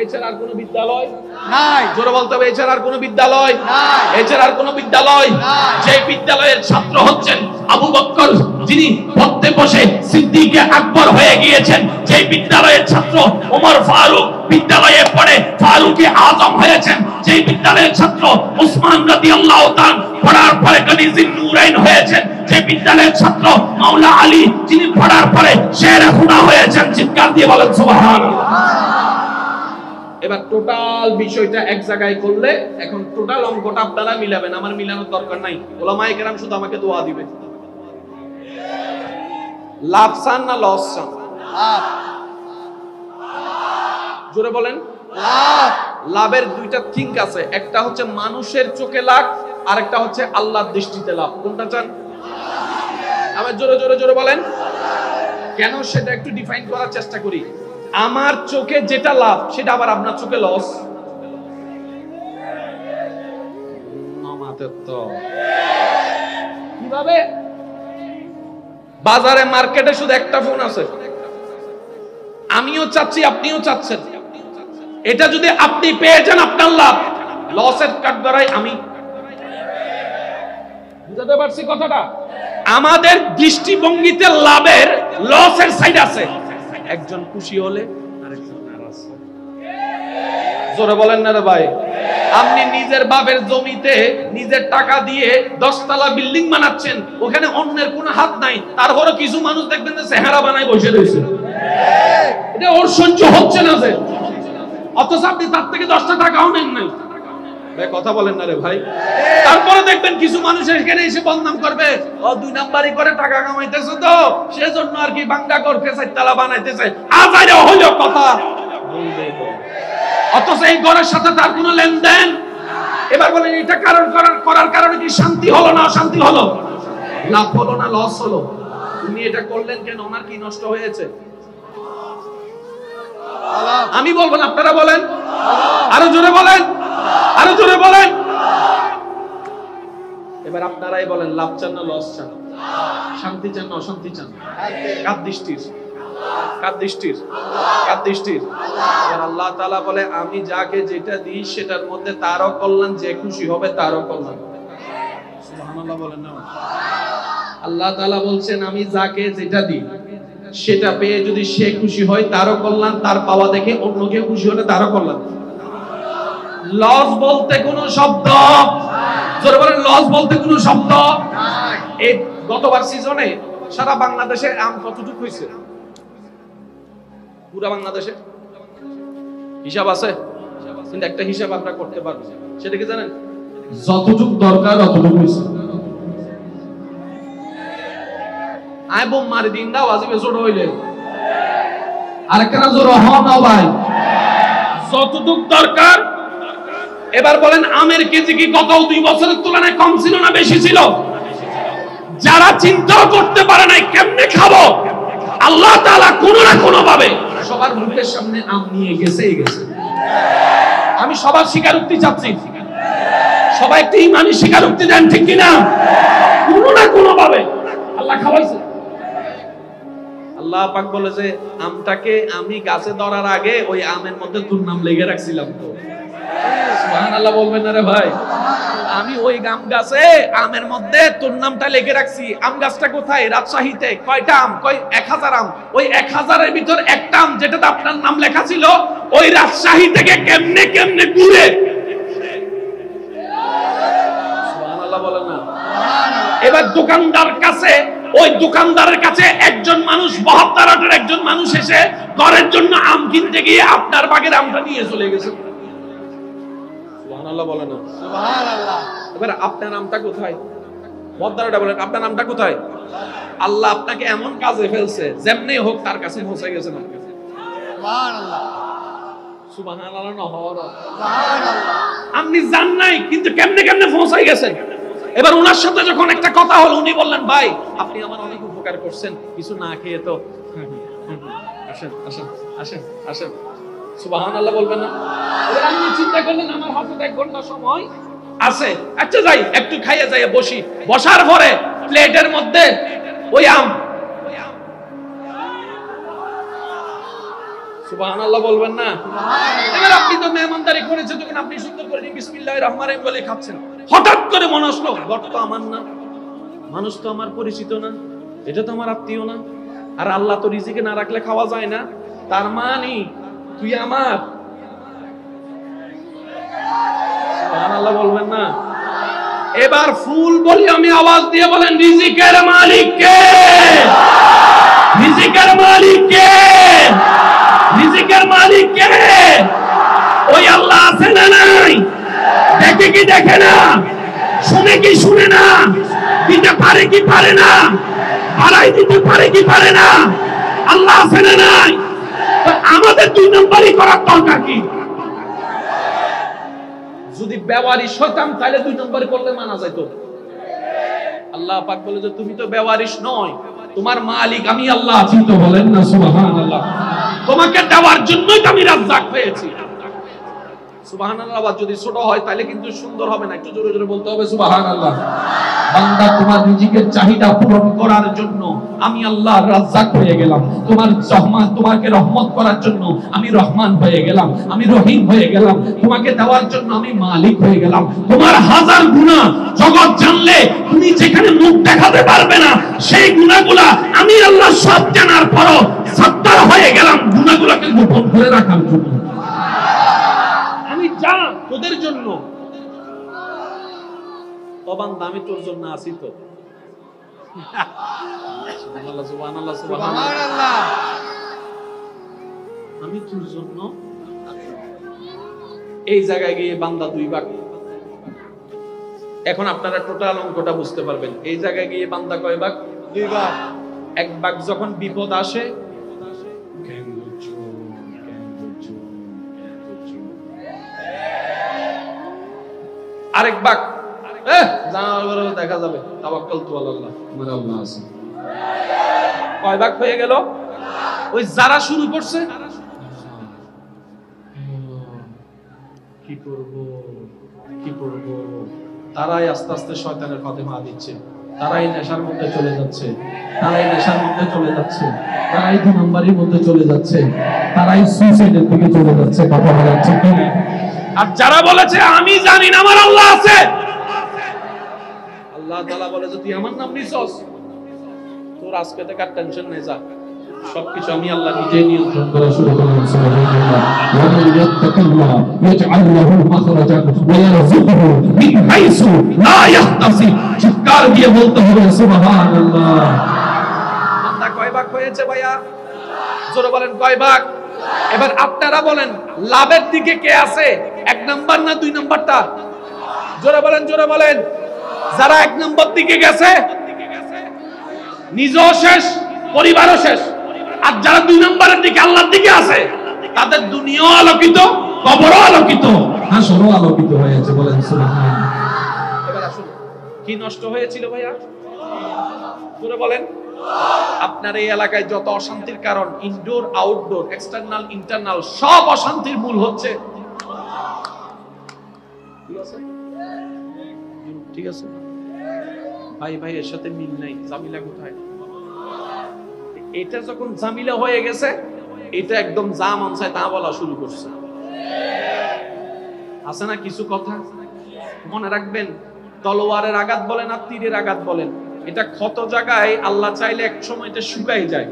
এছাড়া আর কোনো বিদ্যালয় নাই। জোরে বলতে হবে, এছাড়া আর কোনো বিদ্যালয় নাই। এছাড়া আর কোনো বিদ্যালয় নাই। যে বিদ্যালয়ের ছাত্র হচ্ছেন আবু বকর, যিনি পড়তে বসে সিদ্দিকে আকবর হয়ে গিয়েছেন। যে বিদ্যালয়ের ছাত্র ওমর ফারুক বিদ্যালয়ে পড়ে ফারুকে আজম হয়েছেন। যে বিদ্যালয়ের ছাত্র উসমান রাদিয়াল্লাহু তাআলা পড়ার পরে কানিজিন নূরাইন হয়েছেন। যে বিদ্যালয়ের ছাত্র মাওলা আলী, যিনি পড়ার পরে শেরে খুদা হয়েছেন। চিৎকার দিয়ে বলেন সুবহানাল্লাহ। এবার টোটাল বিষয়টা এক জায়গায় করলে এখন টোটাল অঙ্কটা আপনারা মিলাবেন, আমার মিলানোর দরকার নাই। ওলামায়ে কেরাম শুধু আমাকে দোয়া দিবে। লাভ চান না লস চান? জোরে বলেন। লাভের দুইটা থিঙ্ক আছে, একটা হচ্ছে মানুষের চোখে লাভ, আর একটা হচ্ছে আল্লাহর দৃষ্টিতে লাভ। কোনটা চান? আমার জোরে জোরে জোরে বলেন। কেন সেটা একটু ডিফাইন করার চেষ্টা করি। আমার চোখে যেটা লাভ সেটা আবার আপনার চোখে লস। কিভাবে? বাজারে মার্কেটে শুধু একটা ফোন আছে, আমিও চাচ্ছি আপনিও চাচ্ছেন। এটা যদি আপনি পেয়ে যান আপনার লাভ, লসের কাঠগড়াই আমি। বুঝতে পারছি কথাটা? আমাদের দৃষ্টিভঙ্গিতে লাভের লসের সাইড আছে। একজন খুশি হলে আরেকজন নারাজ। জোরে বলেন না রে ভাই। আপনি নিজের বাপের জমিতে নিজের টাকা দিয়ে 10 তলা বিল্ডিং বানাচ্ছেন, ওখানে অন্যের কোনো হাত নাই, তারপরে কিছু মানুষ দেখবেন যে চেহারা বানায় বসে রয়েছে। এটা ওর সহ্য হচ্ছে না যে, অথচ আপনি তার থেকে 10টা টাকাও নেন নাই। ভাই কথা বলেন না রে ভাই। তারপরে দেখবেন কিছু মানুষ এখানে এসে বদনাম করবে, ও 2 নাম্বারই করে টাকা কামাইতেছে, তো সেজন্য আর কি বাঙ্গা করতে 4 তলা বানাইতেছে। আজারে হলো কথা। অথচ এই ঘরের সাথে তার কোনো লেনদেন এবার বলেন এটা করার কারণে কি শান্তি হলো না অশান্তি হলো? লাভ হলো না লস হলো? উনি এটা করলেন কেন? ওনার কি নষ্ট হয়েছে? আমি বলবো না, আপনারা বলেন, আরো জোরে বলেন, আরো জোরে বলেন। এবার আপনারাই বলেন, লাভ চান না লস চান? শান্তি চান না অশান্তি চান? কার দৃষ্টির? কার দৃষ্টির? কার দৃষ্টির? এবার আল্লাহ তাআলা বলে, আমি যাকে যেটা দিই সেটার মধ্যে তারও কল্যাণ, যে খুশি হবে তারও কল্যাণ। সুবহানাল্লাহ বলেন না? আল্লাহ তাআলা বলছেন, আমি যাকে যেটা দিই সেটা পেয়ে যদি সে খুশি হয় তারও কল্যাণ, তার পাওয়া দেখে অন্য কেউ খুশি হলে তারও কল্যাণ। লস বলতে কোনো শব্দ, জোরে বলেন, লস বলতে কোনো শব্দ? এই গতবার সিজনে সারা বাংলাদেশে আম কতটুকু হয়েছে? পুরা বাংলাদেশে হিসাব আছে, কিন্তু একটা হিসাব আমরা করতে পারবো, সেটা কি জানেন? যতটুকু দরকার অতটুকু হয়েছে। আয় বোম মারি দিন দাও আজিবে ছোট হইলে আরেকখানা জোর হ না ভাই, যতটুকু দরকার। এবার বলেন, আমের কেজি কি গত 2 বছরের তুলনায় কম ছিল না বেশি ছিল? যারা চিন্তাও করতে পারে নাই কেমনে খাবো, আল্লাহ তাআলা কোনো না কোনো ভাবে সবার মুখের সামনে আম নিয়ে গেছেই গেছে। আমি সবার স্বীকারোক্তি চাচ্ছি, সবাই একটি ইমানি স্বীকারোক্তি দেন, ঠিক কিনা? কোনো না কোনো ভাবে আল্লাহ খাওয়াইছে। আল্লাহ পাক বলে যে আমটাকে আমি গাছে ধরার আগে ওই আমের মধ্যে তোর নাম লিখে রাখছিলাম। তো সুবহানাল্লাহ বলবেন না রে ভাই? আমি ওই আম গাছে আমের মধ্যে তোর নামটা লিখে রাখছি। আম গাছটা কোথায়? রাজশাহীতে। কয়টা আম? কয় 1000 আম। ওই 1000 এর ভিতর একটা আম যেটাতে আপনার নাম লেখা ছিল, ওই রাজশাহী থেকে কেমনে কেমনে ঘুরে, সুবহানাল্লাহ বলেন না? এবার দোকানদার কাছে, ওই দোকানদারের কাছে একজন মানুষ, 72 একজন মানুষ এসে ঘরের জন্য আম কিনতে গিয়ে আপনার বাগের আমটা নিয়ে চলে গেছে। সুবহানাল্লাহ বলেন না? সুবহানাল্লাহ। এবার আপনার নামটা কোথায়? 72টা বলেন, আপনার নামটা কোথায়? আল্লাহ আপনাকে এমন কাজে ফেলছে, যেমনি হোক তার কাছে পৌঁছে গেছেন। সুবহানাল্লাহ, সুবহানাল্লাহ না হওয়ার সুবহানাল্লাহ। আপনি জান নাই, কিন্তু কেমনে কেমনে পৌঁছে গেছেন। এবার ওনার সাথে যখন একটা কথা হলো, উনি বললেন, ভাই আপনি আমার অনেক উপকার করছেন, কিছু না খেয়ে তো আসেন আসেন আসেন আসেন। সুবহানাল্লাহ বলবেন না? এবার আপনি চিন্তা করলেন, আমার হাতে 1 ঘন্টা সময় আছে, আচ্ছা যাই একটু খাইয়ে যাই, বসি। বসার পরে প্লেটের মধ্যে ওই আম। সুবহানাল্লাহ বলবেন না? এবার আপনি তো মেহমানদারি করেছেন, তখন আপনি সুন্দর করে বিসমিল্লাহির রহমানির রহিম বলে খাচ্ছেন। হঠাৎ করে মনে আসলো, ঘর তো আমার না, মানুষ তো আমার পরিচিত না, এটা তো আমার আত্মীয় না, আর আল্লাহ তো রিজিকে না রাখলে খাওয়া যায় না, তার মানে তুই আমার। সুবহানাল্লাহ বলবেন না? এবার ফুল বলি আমি আওয়াজ দিয়ে বলেন, রিজিকের মালিক কে? রিজিকের মালিক কে? রিজিকের মালিক কে? ওই আল্লাহ আছে না নাই? দেখে কি দেখে না? শুনে কি শুনে না? দিতে পারে কি পারে না? বাড়াই দিতে পারে কি পারে না? আল্লাহ আছে না নাই? আমাদের 2 নম্বরই করার দরকার কি? যদি বেওয়ারিশ হইতাম তাহলে 2 নম্বর করলে মানা যাইতো। আল্লাহ পাক বলে যে তুমি তো বেওয়ারিশ নয়, তোমার মালিক আমি আল্লাহ আছি। তো বলেন না সুবহানাল্লাহ? তোমাকে দেওয়ার জন্যই তো আমি রাজ্জাক পেয়েছি। সুবহানাল্লাহ। আবার যদি ছোট হয় তাহলে কিন্তু সুন্দর হবে না, একটু জোরে জোরে বলতে হবে সুবহানাল্লাহ। বান্দা তোমার রিজিকের চাহিদা পূরণ করার জন্য আমি আল্লাহ রাজ্জাক হয়ে গেলাম, তোমাকে রহমত করার জন্য আমি রহমান হয়ে গেলাম, আমি রহিম হয়ে গেলাম, তোমাকে দেওয়ার জন্য আমি মালিক হয়ে গেলাম। তোমার হাজার গুনাহ জগৎ জানলে তুমি যেখানে মুখ দেখাতে পারবে না, সেই গুনাহগুলা আমি আল্লাহ সব জানার পরও সত্তার হয়ে গেলাম গুনাহগুলোকে গোপন করে রাখার জন্য। আমি যা তোদের জন্য, বান্দা আমি তোর জন্য আছি। তো সুবহানাল্লাহ সুবহানাল্লাহ সুবহানাল্লাহ। আমি তোর জন্য। এই জায়গায় গিয়ে বান্দা 2 ভাগ। এখন আপনারা টোটাল অঙ্কটা বুঝতে পারবেন। এই জায়গায় গিয়ে বান্দা কয় ভাগ? 2 ভাগ। 1 ভাগ যখন বিপদ আসে, আরেক ভাগ জানার দেখা যাবে তাওয়াক্কালতু আলাল্লাহ, আমার আল্লাহ আছে। কয় ভাগ হয়ে গেল? ওই যারা শুরু করছে কি করব কি করব, তারাই আস্তে আস্তে শয়তানের ফাতেমা দিচ্ছে, তারাই নেশার মধ্যে চলে যাচ্ছে, তারাই নেশার মধ্যে চলে যাচ্ছে, তারাই দুই নম্বরের মধ্যে চলে যাচ্ছে, তারাই সুইসাইডের দিকে চলে যাচ্ছে। কথা বলা যাচ্ছে কি? আর যারা বলেছে আমি জানি না আমার আল্লাহ আছে, আল্লাহ তাআলা বলে যে তুই আমার নাম নিছস, তোর আজকে থেকে আর টেনশন নেই, যা সবকিছু আমি আল্লাহ নিজে নিয়ন্ত্রণ করা শুরু করলাম। সুবহানাল্লাহ। ওয়া মান ইয়াত্তাকিল্লাহ ইয়াজআল লাহু মাখরাজান ওয়া ইয়ারযুকহু মিন হাইসু লা ইয়াহতাসিব। চিৎকার দিয়ে বলতে হবে সুবহানাল্লাহ। বান্দা কয় ভাগ হয়েছে ভাইয়া? জোরে বলেন কয় ভাগ? এবার আপনারা বলেন লাভের দিকে কে আছে? এক নাম্বার না দুই নাম্বারটা? জোরে বলেন, জোরে বলেন। যারা এক নাম্বার দিকে গেছে নিজেও শেষ, পরিবারও শেষ। আর যারা দুই নম্বরের দিকে আল্লাহর দিকে আছে তাদের দুনিয়াও আলোকিত, কবরও আলোকিত, হাসরও আলোকিত হয়েছে। বলেন সুবহানাল্লাহ। এবার আসুন, কি নষ্ট হয়েছিল ভাইয়া? পুরো বলেন। আপনার এই এলাকায় যত অশান্তির কারণ, ইনডোর আউটডোর, এক্সটার্নাল ইন্টারনাল, সব অশান্তির মূল হচ্ছে। ঠিক আছে, ঠিক আছে ভাই, ভাই এর সাথে মিল নাই। জামিলা কোথায়? এটা যখন জামিলা হয়ে গেছে, এটা একদম যা মন চায় তা বলা শুরু করছে। আছে না কিছু কথা? মনে রাখবেন, তলোয়ারের আঘাত বলেন আর তীরের আঘাত বলেন, এটা ক্ষত জায়গায় আল্লাহ চাইলে এক সময় এটা শুকাই যায়,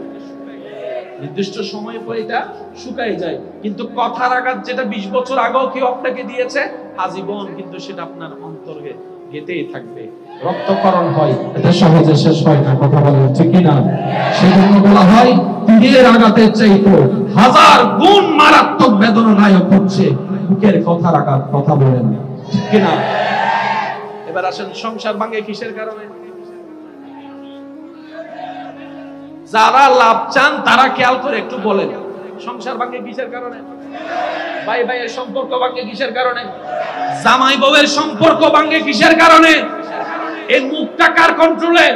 নির্দিষ্ট সময় পরে এটা শুকাই যায়। কিন্তু কথার আঘাত যেটা 20 বছর আগেও কেউ আপনাকে দিয়েছে, আজীবন কিন্তু সেটা আপনার অন্তরে গেতেই থাকবে। রক্তকরণ হয়, এটা সহজে শেষ হয় না। কথা বলেন ঠিক কি না? সেজন্য বলা হয় তীরের আঘাতের চাইতে 1000 গুণ মারাত্মক বেদনাদায়ক হচ্ছে বুকের কথার আঘাত। কথা বলেন ঠিক কি না? এবার আসেন, সংসার ভাঙে কিসের কারণে? যারা লাভ চান তারা খেয়াল করে একটু বলেন, সংসার ভাঙে কিসের কারণে? ভাই ভাইয়ের সম্পর্ক ভাঙে কিসের কারণে? জামাই বউয়ের সম্পর্ক ভাঙে কিসের কারণে? এই মুখটা কার কন্ট্রোলে?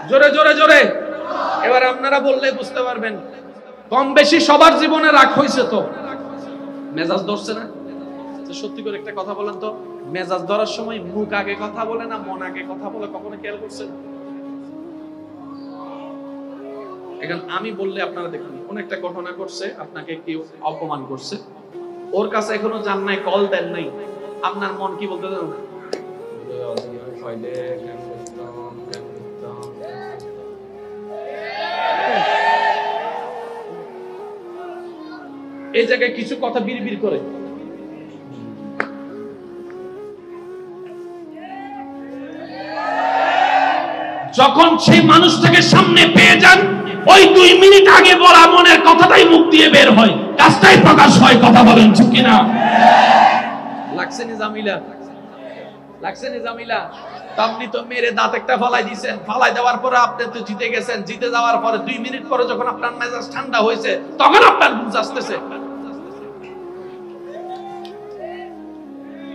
জোরে জোরে জোরে। এবার আপনারা বললে বুঝতে পারবেন, কম বেশি সবার জীবনে রাগ হয়েছে তো, মেজাজ ধরছে না? সত্যি করে একটা কথা বলেন তো, মেজাজ ধরার সময় মুখ আগে কথা বলে না মন আগে কথা বলে? কখনো খেয়াল করছেন? এখন আমি বললে আপনারা দেখুন, কোন একটা ঘটনা করছে, আপনাকে কেউ অপমান করছে, ওর কাছে এখনো যান নাই, কল দেন নাই, আপনার মন কি বলতে জানেন? এই জায়গায় কিছু কথা বিড়বিড় করে। যখন সেই মানুষটাকে সামনে পেয়ে যান, ওই 2 মিনিট আগে বলা মনের কথাটাই মুখ দিয়ে বের হয়, কাজটাই প্রকাশ হয়। কথা বলেন ঠিক কিনা? লাগছে নি জামিলা? লাগছে নি জামিলা? আপনি তো মেরে দাঁত একটা ফালাই দিয়েছেন, ফালাই দেওয়ার পরে আপনি তো জিতে গেছেন, জিতে যাওয়ার পরে 2 মিনিট পরে যখন আপনার মেজাজ ঠান্ডা হয়েছে, তখন আপনার বুঝ আসতেছে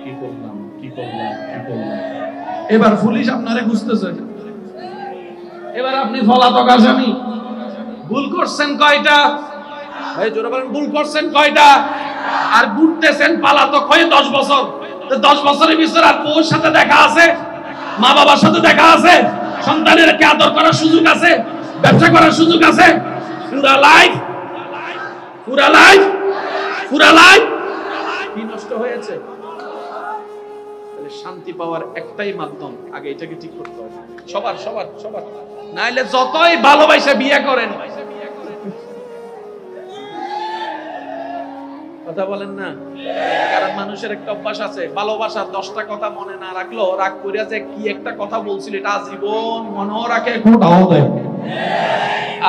কি করলাম কি করলাম কি করলাম। এবার পুলিশ আপনারে খুঁজতেছে, এবার আপনি পলাতক আসামি। ভুল করছেন কয়টা? ভাই জোরে বলেন, ভুল করছেন কয়টা? আর ঘুরতেছেন পলাতক হয়ে 10 বছর। 10 বছরের ভিতরে আর বউর সাথে দেখা আছে, মা বাবার সাথে দেখা আছে, সন্তানের কে আদর করার সুযোগ আছে, ব্যবসা করার সুযোগ আছে। পুরা লাইফ পুরা লাইফ পুরা লাইফ কি নষ্ট হয়েছে? শান্তি পাওয়ার একটাই মাধ্যম, আগে এটাকে ঠিক করতে হবে সবার সবার সবার। নাইলে যতই ভালোবাসা বিয়ে করেন, কথা বলেন না, কারণ মানুষের একটা অভ্যাস আছে, ভালোবাসার 10টা কথা মনে না রাখলেও রাগ করিয়া যে কি একটা কথা বলছিল এটা জীবন মনেও রাখে, খোঁটাও দেয়।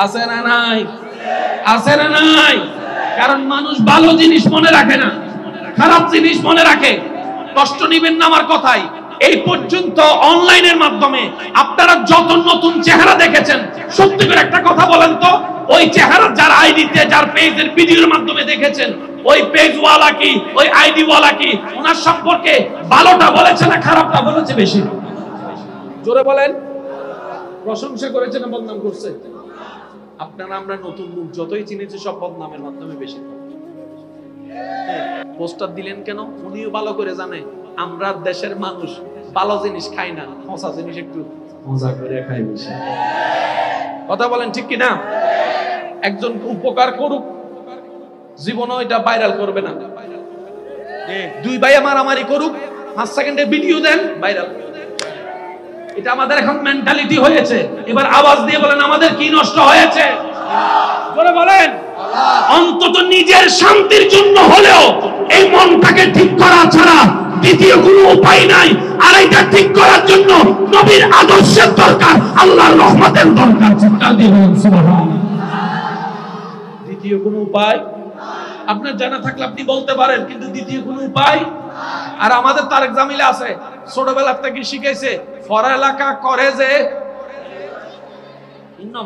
আছে না নাই? আছে না নাই? কারণ মানুষ ভালো জিনিস মনে রাখে না, খারাপ জিনিস মনে রাখে। কষ্ট নিবেন না আমার কথাই। এই পর্যন্ত অনলাইনের মাধ্যমে আপনারা যত নতুন চেহারা দেখেছেন, সত্যি করে একটা কথা বলেন তো, ওই চেহারা যার আইডিতে, যার পেজের ভিডিওর মাধ্যমে দেখেছেন, ওই পেজ ওয়ালা কি, ওই আইডি ওয়ালা কি ওনার সম্পর্কে ভালোটা বলেছে না খারাপটা বলেছে বেশি? জোরে বলেন। প্রশংসা করেছে না বদনাম করছে? আপনারা আমরা নতুন মুখ যতই চিনেছি সব বদনামের মাধ্যমে বেশি। পোস্টার দিলেন কেন? উনিও ভালো করে জানে আমরা দেশের মানুষ ভালো জিনিস খাই না, মজা জিনিস একটু মজা করে খাই বেশি। কথা বলেন ঠিক কি না? একজন উপকার করুক, জীবনও এটা ভাইরাল করবে না। দুই ভাই মারামারি করুক, 5 সেকেন্ডের ভিডিও দেন, ভাইরাল। এটা আমাদের এখন মেন্টালিটি হয়েছে। এবার আওয়াজ দিয়ে বলেন আমাদের কি নষ্ট হয়েছে? জোরে বলেন। অন্তত নিজের শান্তির জন্য হলেও এই মনটাকে ঠিক করা ছাড়া দ্বিতীয় কোনো উপায় নাই। আর এটা ঠিক করার জন্য নবীর আদর্শের দরকার, আল্লাহর রহমতের দরকার। চিৎকার দিয়ে বলেন সুবহানাল্লাহ। দ্বিতীয় কোনো উপায় আপনার জানা থাকলে আপনি বলতে পারেন, কিন্তু দ্বিতীয় কোনো উপায়। আর আমাদের তারেক জামিলে আছে, ছোটবেলা থেকে শিখাইছে পড়ালেখা করে যে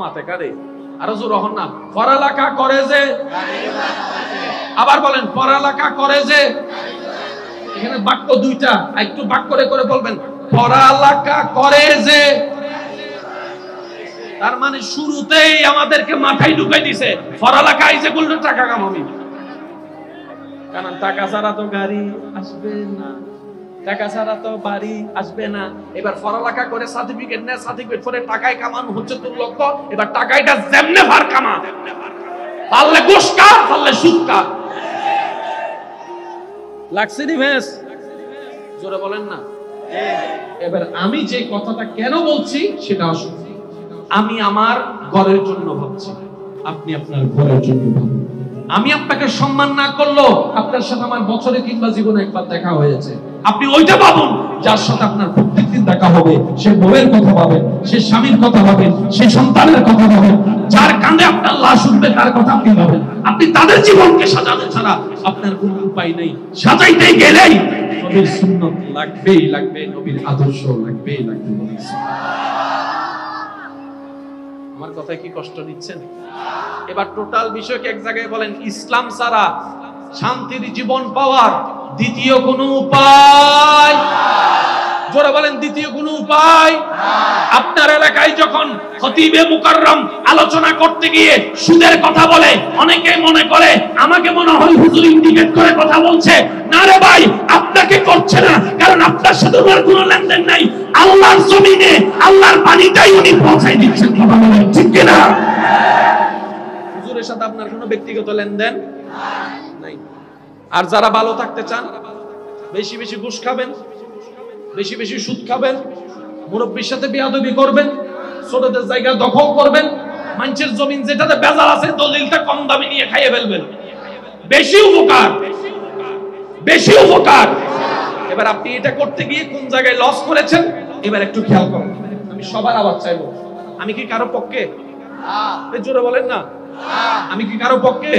মাতে কারে, আরো জোর হন না, পড়ালেখা করে যে। আবার বলেন পড়ালেখা করে যে। এখানে বাক্য দুইটা, একটু বাক করে করে বলবেন, পড়ালেখা করে যে। তার মানে শুরুতেই আমাদেরকে মাথায় ঢুকাই দিছে পড়ালেখায় যে করলে টাকা কামাবি। কারণ টাকা ছাড়া তো গাড়ি আসবে না, টাকা ছাড়া তো বাড়ি আসবে না। এবার পড়ালেখা করে সার্টিফিকেট নেয়, সার্টিফিকেট করে টাকায় কামানো হচ্ছে তোর লক্ষ্য। এবার টাকাটা যেমনে ভার কামা, পারলে গোশকা, পারলে সুদকা। লাগছে নি ভেস? জোরে বলেন না। এবার আমি যে কথাটা কেন বলছি সেটা আসুন। আমি আমার ঘরের জন্য ভাবছি, আপনি আপনার ঘরের জন্য ভাবুন। আমি আপনাকে সম্মান না করলো, আপনার সাথে আমার বছরে কিংবা জীবনে একবার দেখা হয়েছে, আপনি ওইটা ভাবুন যার সাথে আপনার প্রত্যেকদিন দেখা হবে। সে বউয়ের কথা ভাবেন, সে স্বামীর কথা ভাবেন, সে সন্তানের কথা ভাবেন, যার কাঁধে আপনার লাশ উঠবে তার কথা আপনি ভাবেন। আপনি তাদের জীবনকে সাজানো ছাড়া আপনার কোনো উপায় নেই। সাজাইতে গেলেই নবীর সুন্নাত লাগবেই লাগবে, নবীর আদর্শ লাগবেই লাগবে। আমার কথায় কি কষ্ট নিচ্ছেন? এবার টোটাল বিষয়কে এক জায়গায় বলেন, ইসলাম ছাড়া শান্তির জীবন পাওয়ার দ্বিতীয় কোনো উপায়। জোরে বলেন দ্বিতীয় কোনো উপায়। আপনার এলাকায় যখন খতিবে মুকাররম আলোচনা করতে গিয়ে সুদের কথা বলে, অনেকে মনে করে আমাকে মনে হয় হুজুর ইন্ডিকেট করে কথা বলছে। না রে ভাই, আপনাকে করছে না, কারণ আপনার সাথে ওনার কোনো লেনদেন নাই। আল্লাহর জমিনে আল্লাহর পানিটাই উনি পৌঁছাই দিচ্ছেন। কথা বলেন ঠিক কি না? হুজুরের সাথে আপনার কোনো ব্যক্তিগত লেনদেন নাই। আর যারা ভালো থাকতে চান, বেশি বেশি ঘুষ খাবেন, বেশি বেশি সুদ খাবেন, মুরব্বির সাথে বেয়াদবি করবেন, ছোটদের জায়গা দখল করবেন, মানুষের জমিন যেটাতে বেজাল আছে দলিলটা কম দামে নিয়ে খাইয়ে ফেলবেন। বেশি উপকার, বেশি উপকার। এবার আপনি এটা করতে গিয়ে কোন জায়গায় লস করেছেন এবার একটু খেয়াল করুন। আমি সবার আওয়াজ চাইবো। আমি কি কারো পক্ষে? জোরে বলেন না। আমি কি কারো পক্ষে?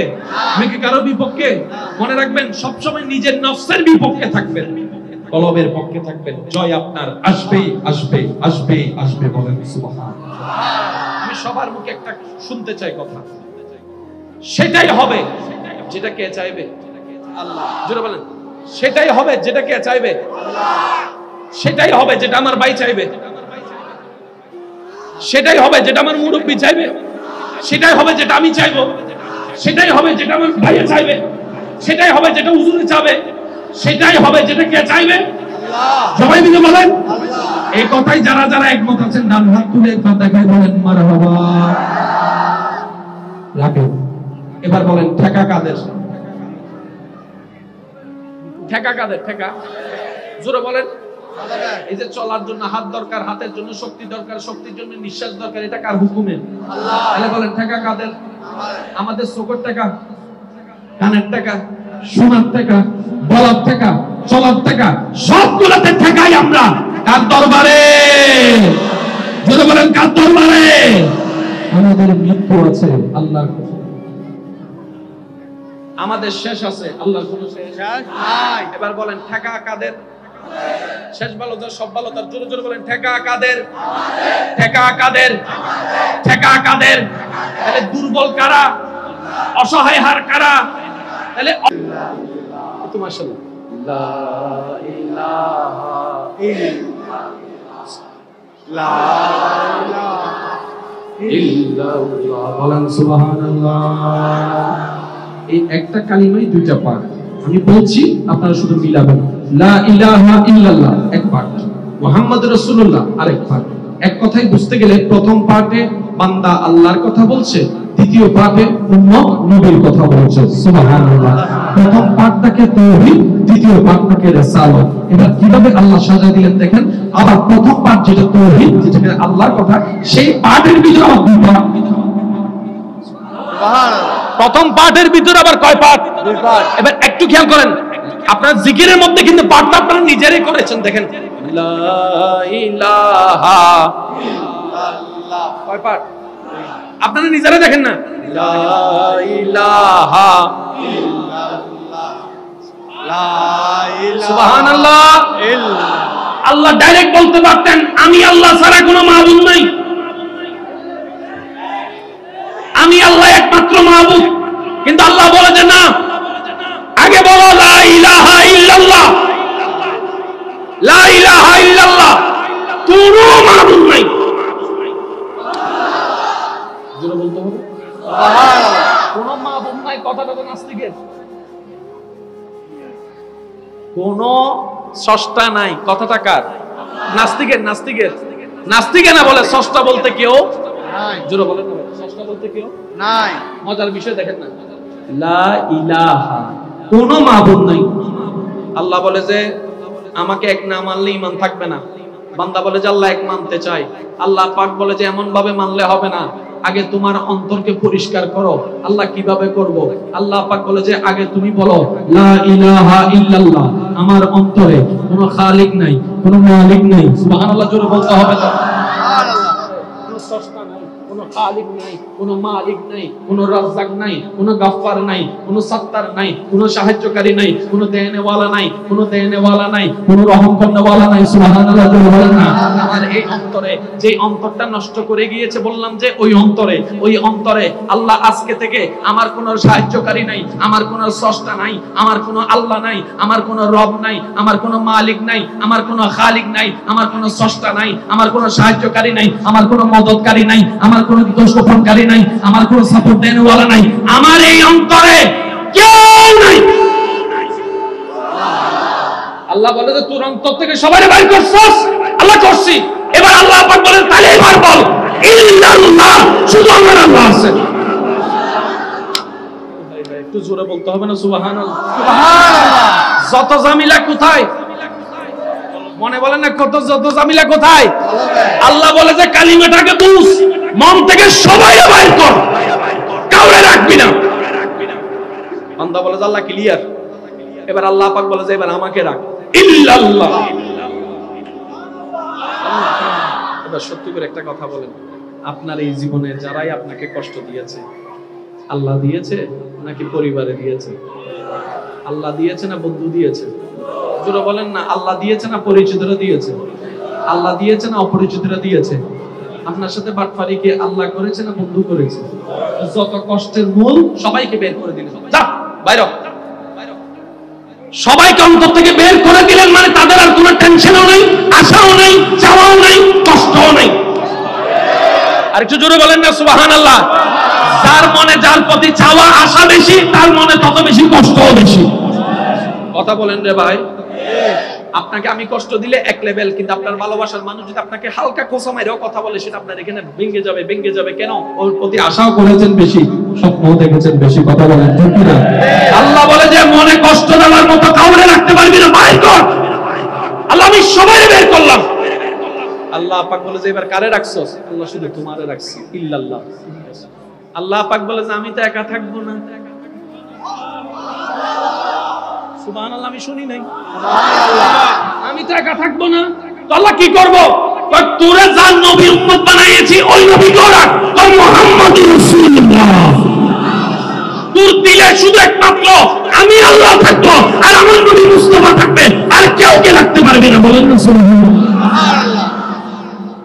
আমি কি কারো বিপক্ষে? মনে রাখবেন সবসময় নিজের নফসের বিপক্ষে থাকবেন, কলবের পক্ষে থাকবেন। জয় আপনার আসবেই আসবে, আসবেই আসবে। বলেন সুবহানাল্লাহ। আমি সবার মুখে একটা শুনতে চাই কথা, সেটাই হবে যেটা কে চাইবে? আল্লাহ। জোরে বলেন সেটাই হবে যেটা কে চাইবে? আল্লাহ। সেটাই হবে যেটা আমার ভাই চাইবে, সেটাই হবে যেটা আমার মুরব্বি চাইবে, সেটাই হবে যেটা আমি চাইবো, সেটাই হবে যেটা আমার ভাইয়া চাইবে, সেটাই হবে যেটা হুজুরে চাইবে, সেটাই হবে যেটা কে চাইবে? আল্লাহ। সবাই মিলে বলেন আল্লাহ। এই কথাই যারা যারা একমত আছেন ডান হাত তুলে একবার দেখাই বলেন মারহাবা। রাখেন। এবার বলেন ঠেকা কাদের? ঠেকা কাদের? ঠেকা জোরে বলেন। এই যে চলার জন্য হাত দরকার, হাতের জন্য শক্তি দরকার, শক্তির জন্য নিঃশ্বাস দরকার, এটা কার হুকুমে? আল্লাহ। তাহলে বলেন ঠেকা কাদের? আমাদের চোখের টাকা, কানের টাকা, শোনার টাকা, বলার টাকা, চলার টাকা, সবগুলোতে ঠেকাই আমরা কার দরবারে? যদি বলেন কার দরবারে? আমাদের মৃত্যু আছে আল্লাহর, আমাদের শেষ আছে আল্লাহর কোনো শেষ নাই। এবার বলেন ঠেকা কাদের? শেষ ভালো যার, সব ভালো তার। জোরে জোরে বলেন ঠেকা কাদের? ঠেকা কাদের? ঠেকা কাদের? তাহলে দুর্বল কারা? অসহায় হার কারা? তাহলে মাশাআল্লাহ লা ইলাহা ইল্লাল্লাহ, বলেন সুবহানাল্লাহ। এই একটা কালিমাই দুইটা পাঠ, আমি বলছি আপনারা শুধু মিলাবেন। লা ইলাহা ইল্লাল্লাহ এক পাঠ, মুহাম্মদুর রাসূলুল্লাহ আরেক পাঠ। এক কথাই বুঝতে গেলে প্রথম পাঠে বান্দা আল্লাহর কথা বলছে, দ্বিতীয় পাঠে উম্মত নবীর কথা বলছে। সুবহানাল্লাহ। প্রথম পাঠটাকে তাওহীদ, দ্বিতীয় পাঠটাকে রিসালাত। এবার কিভাবে আল্লাহ সাজায় দিলেন দেখেন। আবার প্রথম পাঠ যেটা তাওহীদ, যেটা আল্লাহর কথা, সেই পাঠের ভিতরে আবার দুই পাঠ। প্রথম পাঠের ভিতরে আবার কয় পাঠ? দুই পাঠ। এবার একটু খেয়াল করেন, আপনার জিকিরের মধ্যে কিন্তু পাঠটা আপনারা নিজেরাই করেছেন। দেখেন লা ইলাহা ইল্লাল্লাহ, কয় পাঠ? আপনারা নিজেরা দেখেন না, লা ইলাহা ইল্লাল্লাহ, লা ইলাহা সুবহানাল্লাহ। আল্লাহ ডাইরেক্ট বলতে পারতেন আমি আল্লাহ ছাড়া কোনো মাবুদ নাই, আমি আল্লাহ একমাত্র মাবুদ, কিন্তু আল্লাহ বলে যে না, আগে বলো লা ইলাহা ইল্লাল্লাহ, লা ইলাহা ইল্লাল্লাহ, কোনো মাবুদ নাই। জোরে বলতে হবে সুবহানাল্লাহ। কোনো মাবুদ নাই কথাটা তো নাস্তিকের। কোনো স্রষ্টা নাই কথাটা কার? নাস্তিকের। নাস্তিকের নাস্তিকে না বলে স্রষ্টা বলতে কেউ নাই। জোরে বলেন না, স্রষ্টা বলতে কেউ নাই। মজার বিষয় দেখেন না, লা ইলাহা, কোনো মাবুদ নাই। আল্লাহ বলে যে আমাকে এক না মানলে ঈমান থাকবে না। বান্দা বলে যে আল্লাহ এক মানতে চাই। আল্লাহ পাক বলে যে এমন ভাবে মানলে হবে না, আগে তোমার অন্তরকে পরিষ্কার করো। আল্লাহ কিভাবে করব? আল্লাহ পাক বলে যে আগে তুমি বলো লা ইলাহা ইল্লাল্লাহ, আমার অন্তরে কোনো খালিক নাই, কোনো মালিক নাই। সুবহানাল্লাহ, জোরে বলতে হবে তো। সুবহানাল্লাহ। কোনো স্রষ্টা নাই, কোনো খালিক নাই, কোনো মালিক নাই, কোনো রাজ্জাক নাই, কোনো গাফফার নাই, কোনো সত্তার নাই, কোনো সাহায্যকারী নাই, কোনো দেনেওয়ালা নাই, কোনো দেনেওয়ালা নাই, কোনো রহম করনেওয়ালা নাই। সুবহানাল্লাহ, জোরে বলেন না। আমার এই অন্তরে, যে অন্তরটা নষ্ট করে গিয়েছে, বললাম যে ওই অন্তরে আল্লাহ আজকে থেকে আমার কোনো সাহায্যকারী নাই, আমার কোনো স্রষ্টা নাই, আমার কোনো আল্লাহ নাই, আমার কোনো রব নাই, আমার কোনো মালিক নাই, আমার কোনো খালিক নাই, আমার কোনো স্রষ্টা নাই, আমার কোনো সাহায্যকারী নাই, আমার কোনো মদতকারী নাই, আমার কোনো দোষ গোপনকারী নাই, আমার কোনো সাপোর্ট দেনেওয়ালা নাই। আমার এই অন্তরে কেউ নাই। আল্লাহ বলে যে তোর অন্তর থেকে সবাই বাইর করছস। আল্লাহ করছি। এবার আল্লাহ পাক বলেন তাহলে এবার বল ইল্লাল্লাহ, শুধু আমার আল্লাহ আছে। একটু জোরে বলতে হবে না সুবহানাল্লাহ। সুবহানাল্লাহ। যত জামিলা কোথায়? মনে বলেন না কত যত জামিলা কোথায়? আল্লাহ বলে যে কালিমাটাকে বুঝ, মন থেকে সবাই বাইর কর, কাউরে রাখবি না। বান্দা বলে যে আল্লাহ ক্লিয়ার। এবার আল্লাহ পাক বলে যে এবার আমাকে রাখ, ইল্লাল্লাহ। এবার সত্যি করে একটা কথা বলেন, আপনার এই জীবনে যারাই আপনাকে কষ্ট দিয়েছে, আল্লাহ দিয়েছে নাকি পরিবারে দিয়েছে? আল্লাহ দিয়েছে না বন্ধু দিয়েছে? জোরে বলেন না, আল্লাহ দিয়েছে না পরিচিতরা দিয়েছে? আল্লাহ দিয়েছে না অপরিচিতরা দিয়েছে? আপনার সাথে বাটপারি কি আল্লাহ করেছে না বন্ধু করেছে? যত কষ্টের মূল সবাইকে বের করে দিলেন, যা বাইরে। সবাইকে অন্তর থেকে বের করে দিলেন, মানে তাদের আর কোনো টেনশনও নাই, আশাও নাই, চাওয়াও নাই, কষ্টও নাই। আর একটু জোরে বলেন না সুবহানাল্লাহ। যার মনে যার প্রতি চাওয়া আশা বেশি, তার মনে তত বেশি কষ্টও বেশি। কথা বলেন রে ভাই। আপনাকে আমি কষ্ট দিলে এক লেভেল, কিন্তু আপনার ভালোবাসার মানুষ যদি আপনাকে হালকা খোঁচা মাইরেও কথা বলে, সেটা আপনার এখানে ভেঙে যাবে। কেন? ওর প্রতি আশাও করেছেন বেশি, স্বপ্নও দেখেছেন বেশি। কথা বলেন ঠিক না? আল্লাহ বলে যে মনে কষ্ট দেওয়ার মতো কাউরে রাখতে পারবি না, বাইর কর। আল্লাহ আমি সবাই বের করলাম। আল্লাহ পাক বলে যে এবার কারে রাখছস? আল্লাহ শুধু তোমারে রাখছি, ইল্লাল্লাহ। আল্লাহ পাক বলে যে আমি তো একা থাকবো না। সুবহানাল্লাহ, আমি শুনি নাই। আমি তো একা থাকবো না, তো আল্লাহ কি করব? তোরে যার নবী উম্মত বানাইছি ওই নবীকে রাখ, তোর মুহাম্মদুর রাসূলুল্লাহ। তোর দিলে শুধু একমাত্র আমি আল্লাহ থাকবো, আর আমার নবী মুস্তাফা থাকবে, আর কেউ কে রাখতে পারবে সুবহানাল্লাহ।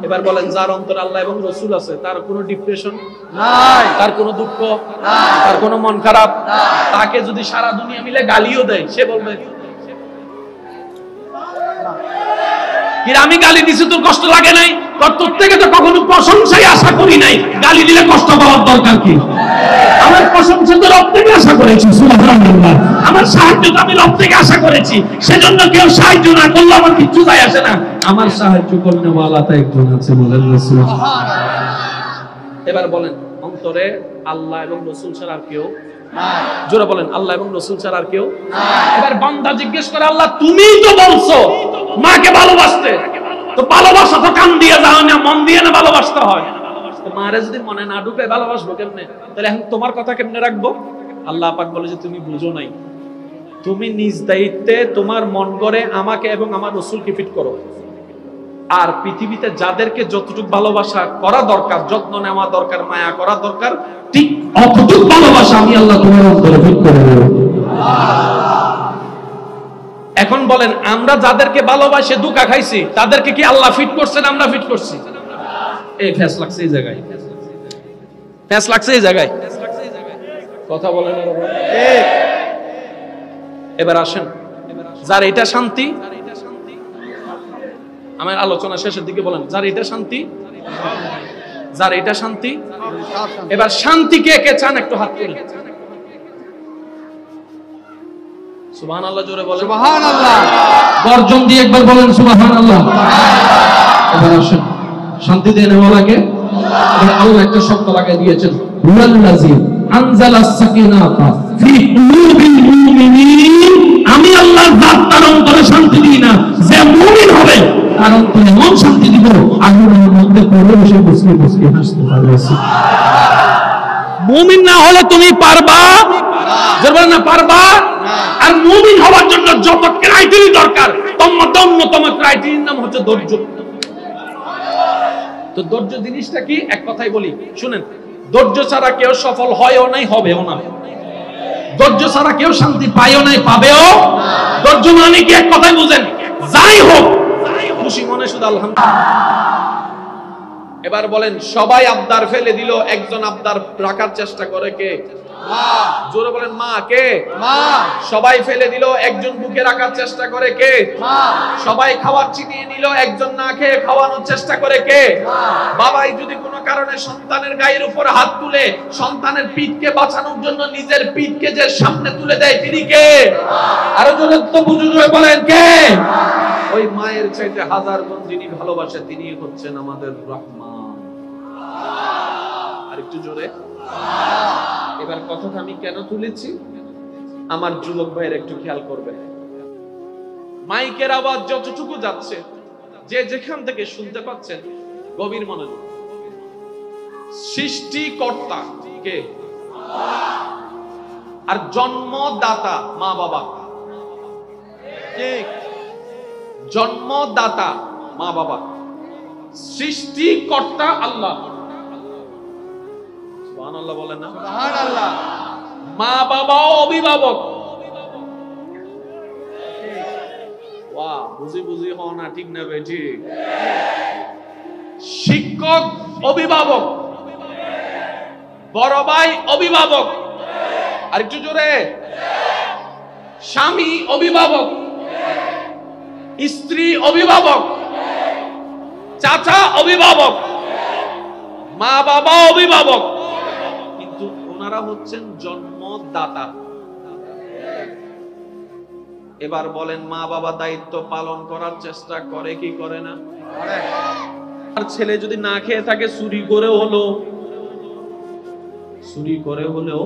এবার বলেন যার অন্তরে আল্লাহ এবং রাসূল আছে তার কোনো ডিপ্রেশন নাই, তার কোনো দুঃখ নাই, তার কোনো মন খারাপ নাই। তাকে যদি সারা দুনিয়া মিলে গালিও দেয় সে বলবে কি আমি গালি দিছি তোর কষ্ট লাগে নাই, তোর থেকে তো কখনো প্রশংসাই আশা করি নাই, গালি দিলে কষ্ট পাওয়ার দরকার কি? আমার প্রশংসা তো রব থেকে আশা করেছি, সুবহানাল্লাহ। আমার সাহায্য তো আমি রব থেকে আশা করেছি, সেজন্য কেউ সাহায্য না করলে আমার কিচ্ছু যায় আসে না। আমার সাহায্য করলে ওয়ালা তা একজন আছে, বলেন রাসূল। এবার বলেন অন্তরে আল্লাহ এবং রাসূল ছাড়া আর কেউ নাই, জোরে বলেন আল্লাহ এবং রাসূল ছাড়া আর কেউ নাই। এবার বান্দা জিজ্ঞেস করে আল্লাহ তুমিই তো বলছো মাকে ভালোবাসতে, তো ভালোবাসা তো কান দিয়ে যাও না, মন দিয়ে না ভালোবাসতে হয়। তো মারে যদি মনে না ঢুকে ভালোবাসবো কেমনে? তাহলে এখন তোমার কথা কেমনে রাখবো? আল্লাহ পাক বলে যে তুমি বুঝো নাই, তুমি নিজ দায়িত্বে তোমার মন করে আমাকে এবং আমার রাসূলকে ফিট করো। আর পৃথিবীতে যাদেরকে যতটুকু ভালোবাসা করা দরকার, যত্ন নেওয়া দরকার, মায়া করা দরকার, ঠিক অতটুকু ভালোবাসা আমি আল্লাহ তোমার অন্তরে ফিট করে দেব। এখন বলেন আমরা যাদেরকে ভালোবাসে দুকা খাইছি তাদেরকে কি আল্লাহ ফিট করছেন, আমরা ফিট করছি? এই ফেস লাগছে এই জায়গায়, ফেস লাগছে এই জায়গায়, কথা বলেন না বাবা। এবার আসেন যার এটা শান্তি, আমার আলোচনা শেষের দিকে বলেন যার এটা শান্তি, যার এটা শান্তি। এবার শান্তি কে কে চান একটু হাত তুলেন। সুবহানাল্লাহ জোরে বলেন। সুবহানাল্লাহ। গর্জন দিয়ে একবার বলেন সুবহানাল্লাহ। এবার আসেন শান্তি দেন ওয়ালাকে। আল্লাহ একটা শব্দ লাগিয়ে দিয়েছেন, হুয়াল্লাযী আনজালাস সাকিনাতা ফি কুলুবিল মুমিনিন। আমি আল্লাহর জাত তার অন্তরে শান্তি দিই না, যে মুমিন হবে তার অন্তরে এমন শান্তি দিব আগুনের মধ্যে পড়ে বসে বসে বসে হাসতে পারবে। মুমিন না হলে তুমি পারবা, জোরে না পারবা। আর মুমিন হওয়ার জন্য যত ক্রাইটেরিয়া দরকার তার মধ্যে অন্যতম ক্রাইটেরিয়ার নাম হচ্ছে ধৈর্য। তো ধৈর্য জিনিসটা কি এক কথাই বলি শুনেন, ধৈর্য ছাড়া কেউ সফল হয়ও নাই, হবেও না। ধৈর্য ছাড়া কেউ শান্তি পায়ও নাই, পাবেও। ধৈর্য মানে কি এক কথাই বুঝেন, যাই হোক খুশি মনে শুধু আলহামদুলিল্লাহ। এবার বলেন সবাই আবদার ফেলে দিল, একজন আবদার রাখার চেষ্টা করে কে? জোরে বলেন মা। কে? মা। সবাই ফেলে দিল, একজন বুকে রাখার চেষ্টা করে কে? মা। সবাই খাবার ছিনিয়ে নিল, একজন না খেয়ে খাওয়ানোর চেষ্টা করে কে? বাবাই যদি কোনো কারণে সন্তানের গায়ের উপর হাত তুলে সন্তানের পিঠকে বাঁচানোর জন্য নিজের পিঠকে যে সামনে তুলে দেয় তিনি কে? আরো জোরে তো বুঝুন বলেন কে? ওই মায়ের চাইতে হাজার গুণ যিনি ভালোবাসে তিনি হচ্ছেন আমাদের রহমান। আরেকটু জোরে। এবার কথাটা আমি কেন তুলেছি আমার যুবক ভাইয়ের একটু খেয়াল করবেন। মাইকের আওয়াজ যতটুকু যাচ্ছে, যে যেখান থেকে শুনতে পাচ্ছেন গভীর মনোযোগ। সৃষ্টিকর্তা কে? আর জন্মদাতা মা বাবা। ঠিক। জন্মদাতা মা বাবা, সৃষ্টিকর্তা আল্লাহ। সুবহানাল্লাহ বলেন না? সুবহানাল্লাহ। মা বাবাও অভিভাবক। ওয়াও, বুঝি বুঝি হও না, ঠিক না বেটি? শিক্ষক অভিভাবক, বড় ভাই অভিভাবক, আর একটু জোরে। স্বামী অভিভাবক, স্ত্রী অভিভাবক, চাচা অভিভাবক, মা বাবা অভিভাবক, কিন্তু ওনারা হচ্ছেন জন্মদাতা। এবার বলেন মা বাবা দায়িত্ব পালন করার চেষ্টা করে কি করে না? আর ছেলে যদি না খেয়ে থাকে চুরি করে হলেও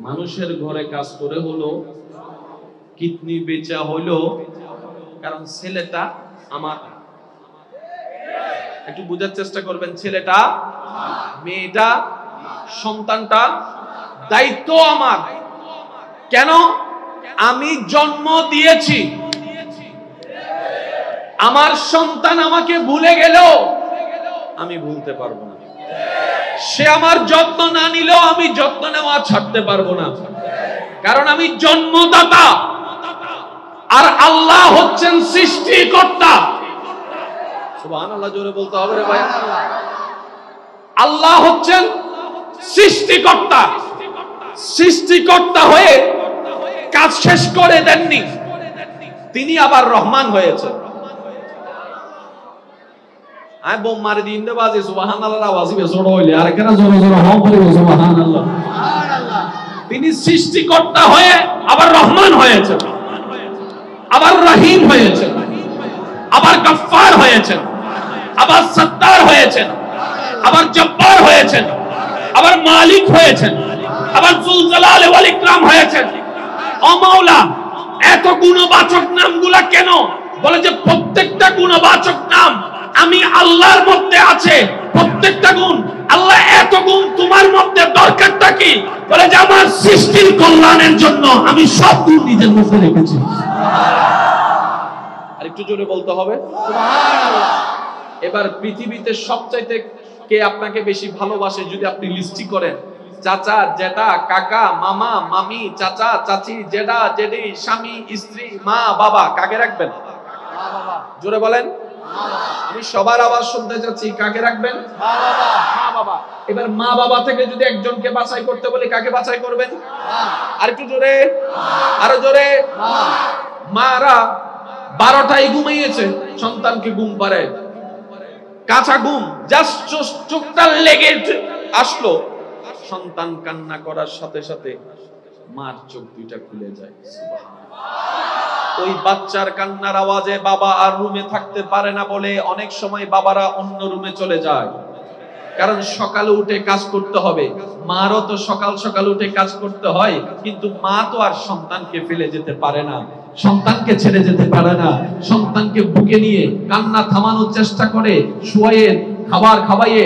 মানুষের ঘরে কাজ করে হলো, কিডনি বেচা হলো, কারণ ছেলেটা আমার। একটু বোঝার চেষ্টা করবেন, ছেলেটা, মেয়েটা, সন্তানটা দায়িত্ব আমার। কেন? আমি জন্ম দিয়েছি। আমার সন্তান আমাকে ভুলে গেলেও আমি ভুলতে পারবো না। সে আমার যত্ন না নিলেও আমি যত্ন নেওয়া ছাড়তে পারবো না, কারণ আমি জন্মদাতা। আর আল্লাহ হচ্ছেন সৃষ্টিকর্তা। সুবহানাল্লাহ, জোরে বলতে হবে রে ভাই। আল্লাহ হচ্ছেন সৃষ্টিকর্তা। সৃষ্টিকর্তা হয়ে কাজ শেষ করে দেননি, তিনি আবার রহমান হয়েছেন। আই বোম মারি দিন দে বাজে সুবহানাল্লাহর আওয়াজ হবে জোরে হইলে আর কেন জোরে জোরে হও বলে সুবহানাল্লাহ। তিনি সৃষ্টিকর্তা হয়ে আবার রহমান হয়েছেন, আবার রহিম হয়েছেন, আবার গফফার হয়েছেন, আবার সত্তার হয়েছেন, আবার জব্বার হয়েছেন, আবার মালিক হয়েছেন, আবার যুল জালাল ওয়াল ইকরাম হয়েছেন। ও মাওলা, এত গুণবাচক নামগুলা কেন? বলে যে প্রত্যেকটা গুণবাচক নাম আমি আল্লাহর মধ্যে আছে, প্রত্যেকটা গুণ। আল্লাহ এত গুণ তোমার মধ্যে দরকারটা কি? বলে যে আমার সৃষ্টির কল্যাণের জন্য আমি সব গুণ নিজের মধ্যে রেখেছি। আর একটু জোরে বলতে হবে সুবহানাল্লাহ। এবার পৃথিবীতে সবচাইতে কে আপনাকে বেশি ভালোবাসে যদি আপনি লিস্টি করেন, চাচা, জেঠা, কাকা, মামা, মামি, চাচা, চাচি, জেঠা, জেঠি, স্বামী, স্ত্রী, মা, বাবা, কাকে রাখবেন? মা বাবা। জোরে বলেন। আমি সবার আওয়াজ শুনতে চাচ্ছি, কাকে রাখবেন? মা বাবা। মা বাবা। এবার মা বাবা থেকে যদি একজনকে বাছাই করতে বলি, কাকে বাছাই করবেন? আর একটু জোরে, আরো জোরে। মারা 12টায় ঘুমিয়েছে, সন্তানকে ঘুম পাড়ায়, কাঁচা ঘুম, জাস্ট চোখটা লেগে আসলো, সন্তান কান্না করার সাথে সাথে মার চোখ দুইটা খুলে যায়। ওই বাচ্চার কান্নার আওয়াজে বাবা আর রুমে থাকতে পারে না বলে অনেক সময় বাবারা অন্য রুমে চলে যায়, কারণ সকালে উঠে কাজ করতে হবে। মারও তো সকাল সকাল উঠে কাজ করতে হয়, কিন্তু মা তো আর সন্তানকে ফেলে যেতে পারে না, সন্তানকে ছেড়ে যেতে পারে না। সন্তানকে বুকে নিয়ে কান্না থামানোর চেষ্টা করে, শুয়ে খাবার খাওয়াইয়ে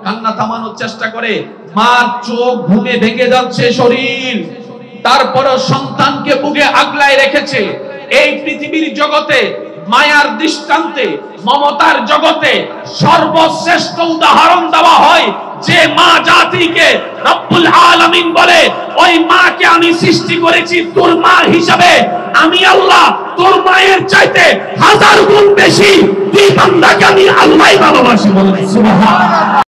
কান্না থামানোর চেষ্টা করে। মার চোখ ঘুমে ভেঙে যাচ্ছে শরীর, তারপরও সন্তানকে বুকে আগলায় রেখেছে। এই পৃথিবীর জগতে মায়ার দৃষ্টান্তে, মমতার জগতে সর্বশ্রেষ্ঠ উদাহরণ দেওয়া হয় যে মা জাতিকে রব্বুল আলামিন বলে, ওই মাকে আমি সৃষ্টি করেছি তোর মা হিসাবে। আমি আল্লাহ তোর মায়ের চাইতে 1000 গুণ বেশি তুই বান্দাকে আমি আল্লাহই ভালোবাসি। বলেন সুবহানাল্লাহ।